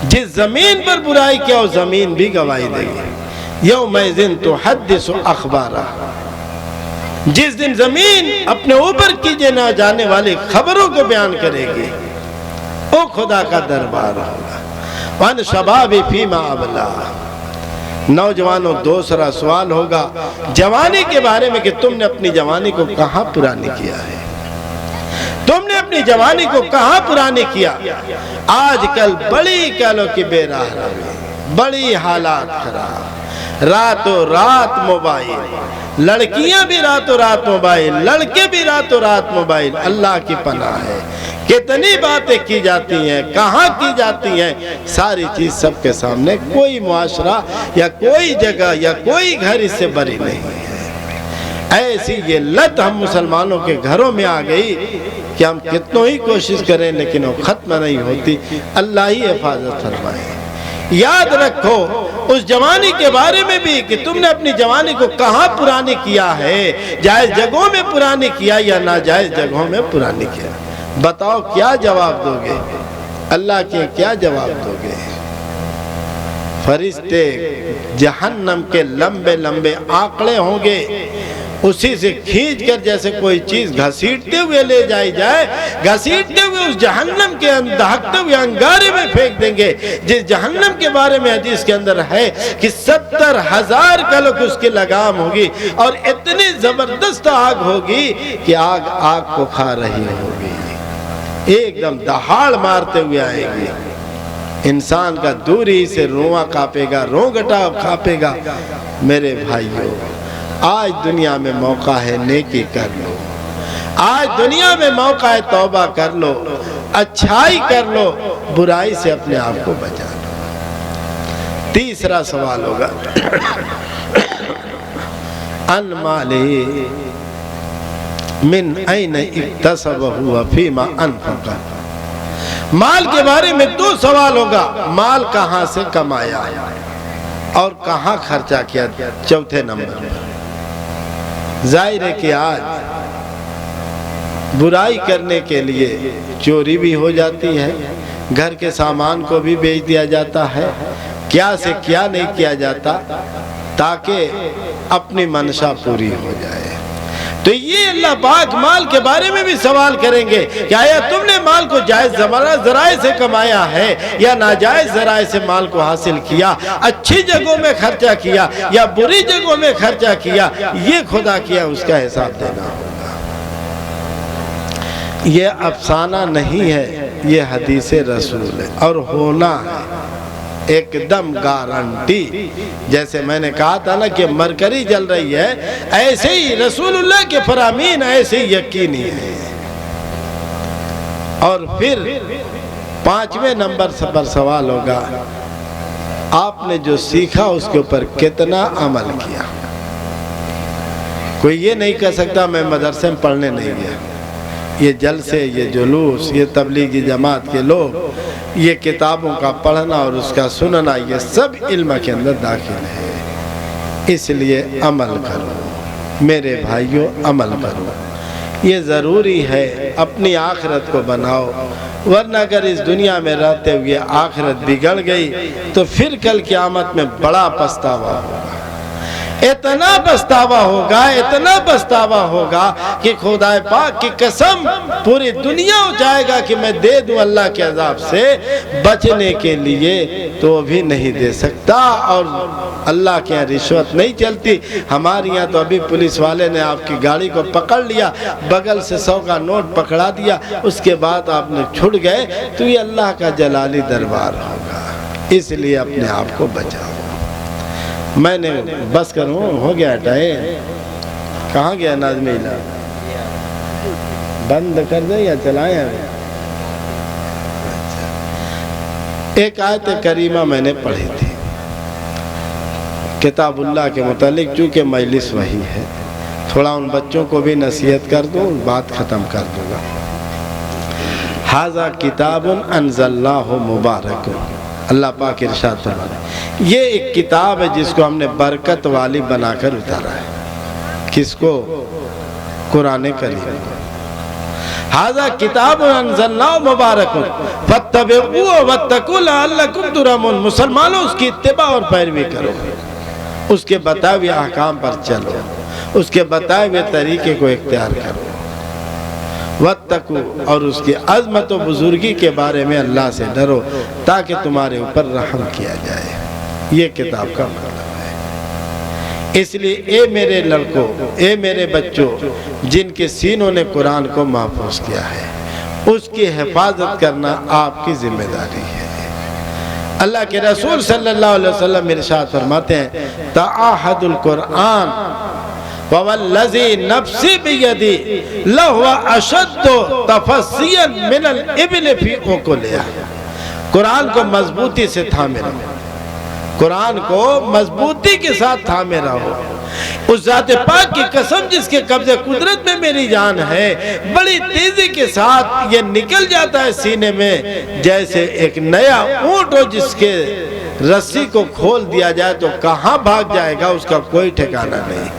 جس زمین پر برائی کیا وہ زمین بھی گواہی دے گی۔ یومئذ تحدث اخبارا، جس دن زمین اپنے اوپر کیجے نہ جانے والی خبروں کو بیان کرے گی، او خدا کا دربار ہوگا۔ وَأَنْ شَبَابِ فِيمَا أَبْلَى، نوجوانوں دوسرا سوال ہوگا جوانی کے بارے میں کہ تم نے اپنی جوانی کو کہاں پرانی کیا ہے، تم نے اپنی جوانی کو کہاں پرانی کیا؟ آج کل بڑی کہلو کی بے راہ روی، بڑی حالات خراب، راتوں رات موبائل، لڑکیاں بھی راتوں رات موبائل، لڑکے بھی راتوں رات موبائل۔ اللہ کی پناہ ہے، کتنی باتیں کی جاتی ہیں، کہاں کی جاتی ہیں، ساری چیز سب کے سامنے، کوئی معاشرہ یا کوئی جگہ یا کوئی گھر اس سے بری نہیں ہے۔ ایسی یہ لت ہم مسلمانوں کے گھروں میں آ گئی کہ ہم کتنوں ہی کوشش کریں لیکن وہ ختم نہیں ہوتی۔ اللہ ہی حفاظت فرمائے۔ یاد رکھو اس جوانی کے بارے میں بھی کہ تم نے اپنی جوانی کو کہاں پرانی کیا ہے، جائز جگہوں میں پرانی کیا یا ناجائز جگہوں میں پرانی کیا؟ بتاؤ کیا جواب دو گے؟ اللہ کے کیا جواب دو گے؟ فرشتے جہنم کے لمبے لمبے آنکڑے ہوں گے، اسی سے کھینچ کر جیسے کوئی چیز گھسیٹتے ہوئے لے جائی جائے، گھسیٹتے ہوئے اس جہنم کے دہکتے ہوئے انگارے میں پھینک دیں گے، جس جہنم کے بارے میں حدیث کے اندر ہے کہ 70,000 کلک اس کی لگام ہوگی اور اتنی زبردست آگ ہوگی کہ آگ کو کھا رہی ہوگی، ایک دم دہاڑ مارتے ہوئے آئے گی۔ انسان کا دوری سے رواں کانپے گا، رونگٹا کانپے گا۔ میرے بھائیو، آج دنیا میں موقع ہے نیکی کر لو، آج دنیا میں موقع ہے توبہ کر لو، اچھائی کر لو، برائی سے اپنے آپ کو بچا لو۔ تیسرا سوال ہوگا ان مالی من این اکتسبہ وفیما انفقہ۔ مال کے بارے میں 2 سوال ہوگا، مال کہاں سے کمایا اور کہاں خرچہ کیا؟ چوتھے نمبر پر ظاہر ہے کہ آج برائی کرنے کے لیے چوری بھی ہو جاتی ہے، گھر کے سامان کو بھی بیچ دیا جاتا ہے، کیا سے کیا نہیں کیا جاتا تاکہ اپنی منشا پوری ہو جائے۔ تو یہ اللہ پاک مال کے بارے میں بھی سوال کریں گے کہ آیا تم نے مال کو جائز ذرائع سے کمایا ہے یا ناجائز ذرائع سے مال کو حاصل کیا، اچھی جگہوں میں خرچہ کیا یا بری جگہوں میں خرچہ کیا؟ یہ خدا کیا اس کا حساب دینا ہوگا۔ یہ افسانہ نہیں ہے، یہ حدیث رسول ہے اور ہونا ہے ایک دم گارنٹی۔ جیسے میں نے کہا تھا نا کہ مرکری جل رہی ہے، ایسے ہی رسول اللہ کے فرامین ایسے ہی یقینی ہے۔ اور پھر 5ویں نمبر پر سوال ہوگا آپ نے جو سیکھا اس کے اوپر کتنا عمل کیا؟ کوئی یہ نہیں کہہ سکتا میں مدرسے میں پڑھنے نہیں گیا۔ یہ جلسے، یہ جلوس، یہ تبلیغی جماعت کے لوگ، یہ کتابوں کا پڑھنا اور اس کا سننا، یہ سب علم کے اندر داخل ہے۔ اس لیے عمل کرو میرے بھائیوں، عمل کرو، یہ ضروری ہے۔ اپنی آخرت کو بناؤ، ورنہ اگر اس دنیا میں رہتے ہوئے آخرت بگڑ گئی تو پھر کل قیامت میں بڑا پچھتاوا ہوگا، اتنا پچھتاوا ہوگا، اتنا پچھتاوا ہوگا کہ خدا پاک کی قسم پوری دنیا ہو جائے گا کہ میں دے دوں اللہ کے عذاب سے بچنے کے لیے، تو بھی نہیں دے سکتا۔ اور اللہ کے یہاں رشوت نہیں چلتی، ہمارے یہاں تو ابھی پولیس والے نے آپ کی گاڑی کو پکڑ لیا، بغل سے 100 کا نوٹ پکڑا دیا، اس کے بعد آپ نے چھڑ گئے، تو یہ اللہ کا جلالی دربار ہوگا۔ اس لیے اپنے آپ کو بچاؤ۔ میں نے بس کروں، ہو گیا ٹائم، کہاں گیا نازمیلا؟ بند کر دیں یا چلائیں؟ ایک آیت کریمہ میں نے پڑھی تھی کتاب اللہ کے متعلق، چونکہ مجلس وہی ہے، تھوڑا ان بچوں کو بھی نصیحت کر دوں، بات ختم کر دوں گا۔ ھذا کتاب انزلناہ مبارک، اللہ پاک ارشاد فرماتے ہیں یہ ایک کتاب ہے جس کو ہم نے برکت والی بنا کر اتارا ہے۔ کس کو؟ قرآن کریم۔ ھذا کتاب انزلناہ مبارک فاتبعوہ واتقوا لعلکم ترحمون۔ مسلمانوں اس کی اتباع اور پیروی کرو، اس کے بتائے ہوئے احکام پر چلو، اس کے بتائے ہوئے طریقے کو اختیار کرو، واتقوا، اور اس کی عظمت و بزرگی کے بارے میں اللہ سے ڈرو تاکہ تمہارے اوپر رحم کیا جائے۔ یہ کتاب کا مطلب ہے۔ اس لیے اے میرے لڑکوں، اے میرے بچوں، جن کے سینوں نے قرآن کو محفوظ کیا ہے، اس کی حفاظت کرنا آپ کی ذمہ داری ہے۔ اللہ کے رسول صلی اللہ علیہ وسلم ارشاد فرماتے ہیں تعاہد القرآن وَوَالَّذِي نَفْسِي بِيَدِي لَهُوَ أَشَدُّ تَفَصِّيًا مِنَ الْإِبْلِ فِي عُقُلِهَا۔ قرآن کو مضبوطی سے تھامے رہو، قرآن کو مضبوطی کے ساتھ تھامے رہو۔ اس ذات پاک کی قسم جس کے قبضے قدرت میں میری جان ہے، بڑی تیزی کے ساتھ یہ نکل جاتا ہے سینے میں، جیسے ایک نیا اونٹ ہو جس کے رسی کو کھول دیا جائے تو کہاں بھاگ جائے گا، اس کا کوئی ٹھکانہ نہیں۔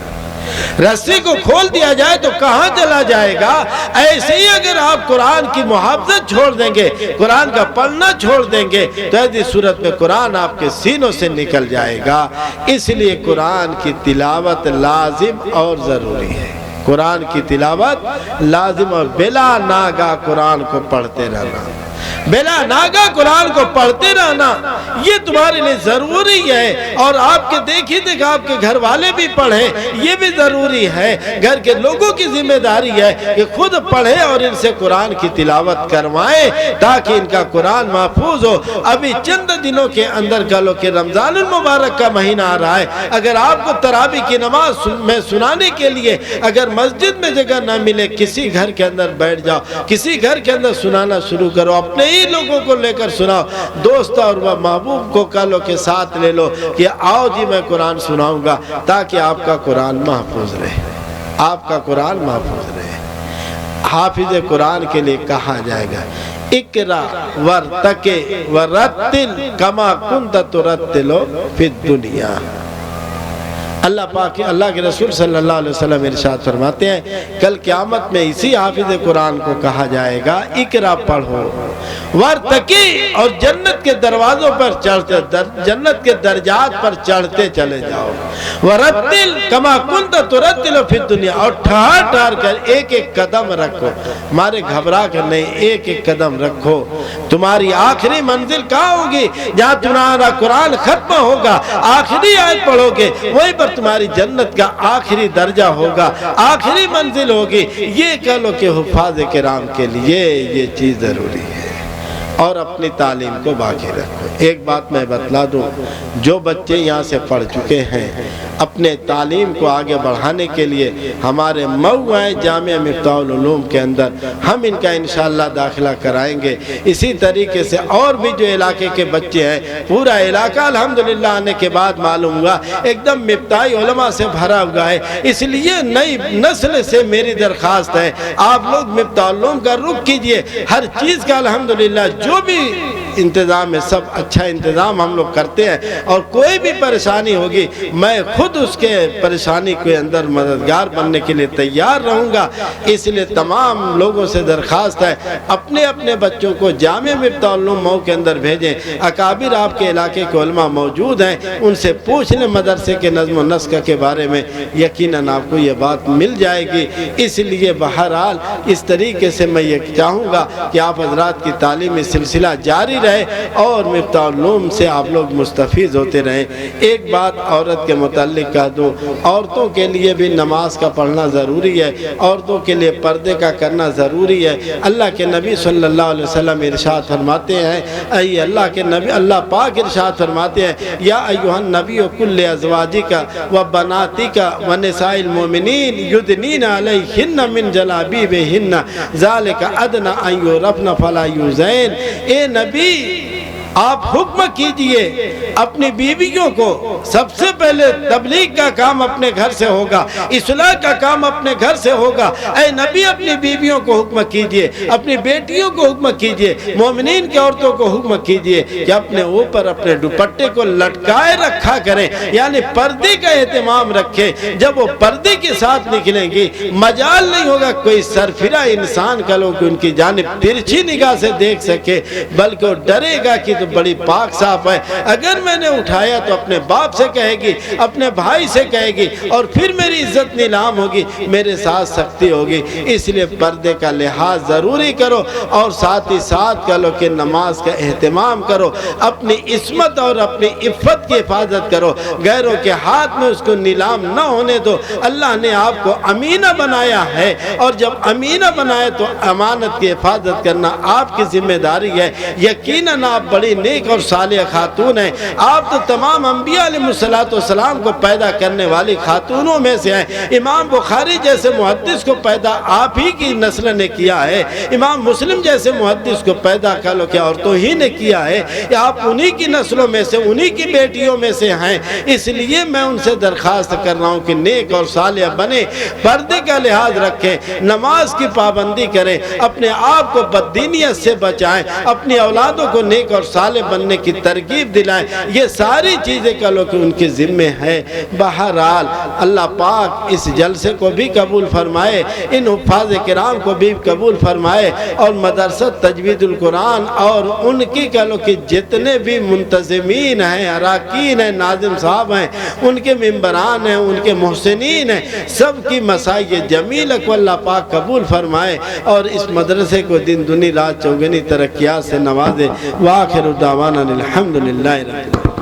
رسی کو کھول دیا جائے تو کہاں چلا جائے گا۔ ایسے ہی اگر آپ قرآن کی محافظت چھوڑ دیں گے، قرآن کا پڑھنا چھوڑ دیں گے تو ایسی صورت میں قرآن آپ کے سینوں سے نکل جائے گا۔ اس لیے قرآن کی تلاوت لازم اور ضروری ہے۔ قرآن کی تلاوت لازم اور بلا ناگاہ قرآن کو پڑھتے رہنا، بلا ناگاہ قرآن کو پڑھتے رہنا یہ تمہارے لیے ضروری ہے۔ اور آپ کے دیکھی دیکھ آپ کے گھر والے بھی پڑھیں، یہ بھی ضروری ہے۔ گھر کے لوگوں کی ذمہ داری ہے کہ خود پڑھیں اور ان سے قرآن کی تلاوت کروائیں تاکہ ان کا قرآن محفوظ ہو۔ ابھی چند دنوں کے اندر کلو کہ رمضان المبارک کا مہینہ آ رہا ہے، اگر آپ کو تراویح کی نماز میں سنانے کے لیے اگر مسجد میں جگہ نہ ملے، کسی گھر کے اندر بیٹھ جاؤ، کسی گھر کے اندر سنانا شروع کرو، اپنے ہی لوگوں کو لے کر سناؤ، دوست اور محبوب کو کالوں کے ساتھ لے لو کہ آؤ جی میں قرآن سناؤں گا، تاکہ آپ کا قرآن محفوظ رہے، آپ کا قرآن محفوظ رہے۔ حافظ قرآن کے لیے کہا جائے گا اقرا ورتقِ ورتل کما کنت ترتل فی الدنیا۔ اللہ پاک اللہ کے رسول صلی اللہ علیہ وسلم ارشاد فرماتے ہیں کل قیامت میں اسی حافظ قرآن کو کہا جائے گا اقرا پڑھو ورتقی، اور جنت کے دروازوں پر چڑھتے، جنت کے درجات پر چڑھتے چلے جاؤ، ورتل کما کنت ترتل فی الدنیا، اور ٹھہر ٹھہر کر ایک ایک قدم رکھو، ہمارے گھبرا کر نہیں، ایک ایک قدم رکھو۔ تمہاری آخری منزل کہاں ہوگی؟ جہاں تمہارا قرآن ختم ہوگا، آخری آیت پڑھو گے، وہیں پر تمہاری جنت کا آخری درجہ ہوگا، آخری منزل ہوگی۔ یہ کہہ لو کہ حفاظ کرام کے لیے یہ چیز ضروری ہے۔ اور اپنی تعلیم کو باقی رکھو۔ ایک بات میں بتلا دوں، جو بچے یہاں سے پڑھ چکے ہیں اپنے تعلیم کو آگے بڑھانے کے لیے ہمارے مئو جامعہ مفتاح العلوم کے اندر ہم ان کا انشاءاللہ داخلہ کرائیں گے۔ اسی طریقے سے اور بھی جو علاقے کے بچے ہیں، پورا علاقہ الحمدللہ آنے کے بعد معلوم ہوا ایک دم مفتاحی علماء سے بھرا ہوا ہے۔ اس لیے نئی نسل سے میری درخواست ہے آپ لوگ مفتاح العلوم کا رخ کیجئے، ہر چیز کا الحمدللہ جو بھی انتظام ہے سب اچھا انتظام ہم لوگ کرتے ہیں، اور کوئی بھی پریشانی ہوگی میں خود اس کے پریشانی کے اندر مددگار بننے کے لیے تیار رہوں گا۔ اس لیے تمام لوگوں سے درخواست ہے اپنے اپنے بچوں کو جامعہ مفتاح العلوم مئو کے اندر بھیجیں۔ اکابر آپ کے علاقے کے علماء موجود ہیں، ان سے پوچھ لیں مدرسے کے نظم و نسق کے بارے میں، یقیناً آپ کو یہ بات مل جائے گی۔ اس لیے بہرحال اس طریقے سے میں یہ چاہوں گا کہ آپ حضرات کی تعلیمی سلسلہ جاری رہے اور مفتاح العلوم سے آپ لوگ مستفید ہوتے رہیں۔ ایک بات عورت کے متعلق کہہ دوں، عورتوں کے لیے بھی نماز کا پڑھنا ضروری ہے، عورتوں کے لیے پردے کا کرنا ضروری ہے۔ اللہ کے نبی صلی اللہ علیہ وسلم ارشاد فرماتے ہیں، اے اللہ کے نبی، اللہ پاک ارشاد فرماتے ہیں یا ایھا النبی کل ازواجک و بناتک و نساء المؤمنین یدنین علیہن من جلابیبہن ذالک ادنی ان یعرفن فلا یؤذین۔ اے نبی آپ حکم کیجئے اپنی بیویوں کو، سب سے پہلے تبلیغ کا کام اپنے گھر سے ہوگا، اصلاح کا کام اپنے گھر سے ہوگا۔ اے نبی اپنی بیویوں کو حکم کیجئے، اپنی بیٹیوں کو حکم کیجئے، مومنین کی عورتوں کو حکم کیجئے کہ اپنے اوپر اپنے دوپٹے کو لٹکائے رکھا کریں، یعنی پردے کا اہتمام رکھیں۔ جب وہ پردے کے ساتھ نکلیں گی مجال نہیں ہوگا کوئی سرفرا انسان کا لوگ ان کی جانب ترچھی نگاہ سے دیکھ سکے، بلکہ وہ ڈرے گا کہ تو بڑی پاک صاف ہے، اگر میں نے اٹھایا تو اپنے باپ سے کہے گی، اپنے بھائی سے کہے گی، اور پھر میری عزت نیلام ہوگی، میرے ساتھ سختی ہوگی۔ اس لیے پردے کا لحاظ ضروری کرو، اور ساتھ ہی ساتھ کہو کہ نماز کا اہتمام کرو، اپنی عصمت اور اپنی عفت کی حفاظت کرو، غیروں کے ہاتھ میں اس کو نیلام نہ ہونے دو۔ اللہ نے آپ کو امینہ بنایا ہے، اور جب امینہ بنائے تو امانت کی حفاظت کرنا آپ کی ذمہ داری ہے۔ یقیناً آپ بڑی نیک اور صالح خاتون ہیں، آپ تو تمام انبیاء علیہ السلام کو پیدا کرنے والی خاتونوں میں سے ہیں۔ امام بخاری جیسے محدث کو پیدا آپ ہی کی نسل نے کیا ہے، امام مسلم جیسے محدث کو پیدا کرو کہ عورتوں ہی نے کیا ہے، کہ آپ انہی کی نسلوں میں سے، انہی کی بیٹیوں میں سے ہیں۔ اس لیے میں ان سے درخواست کر رہا ہوں کہ نیک اور صالح بنے، پردے کا لحاظ رکھیں، نماز کی پابندی کریں، اپنے آپ کو بددینیت سے بچائیں، اپنی اولادوں کو نیک اور صالح بننے کی ترغیب دلائیں۔ یہ ساری چیزیں کہو کہ ان کے ذمہ ہے۔ بہرحال اللہ پاک اس جلسے کو بھی قبول فرمائے، ان حفاظ کرام کو بھی قبول فرمائے، اور مدرسہ تجوید القرآن اور ان کی کہو کہ جتنے بھی منتظمین ہیں، اراکین ہیں، ناظم صاحب ہیں، ان کے ممبران ہیں، ان کے محسنین ہیں، سب کی مساعی جمیلہ کو اللہ پاک قبول فرمائے، اور اس مدرسے کو دن دنی رات چوگنی ترقیات سے نوازے۔ وآخر دعوانا الحمدللہ رب العالمین۔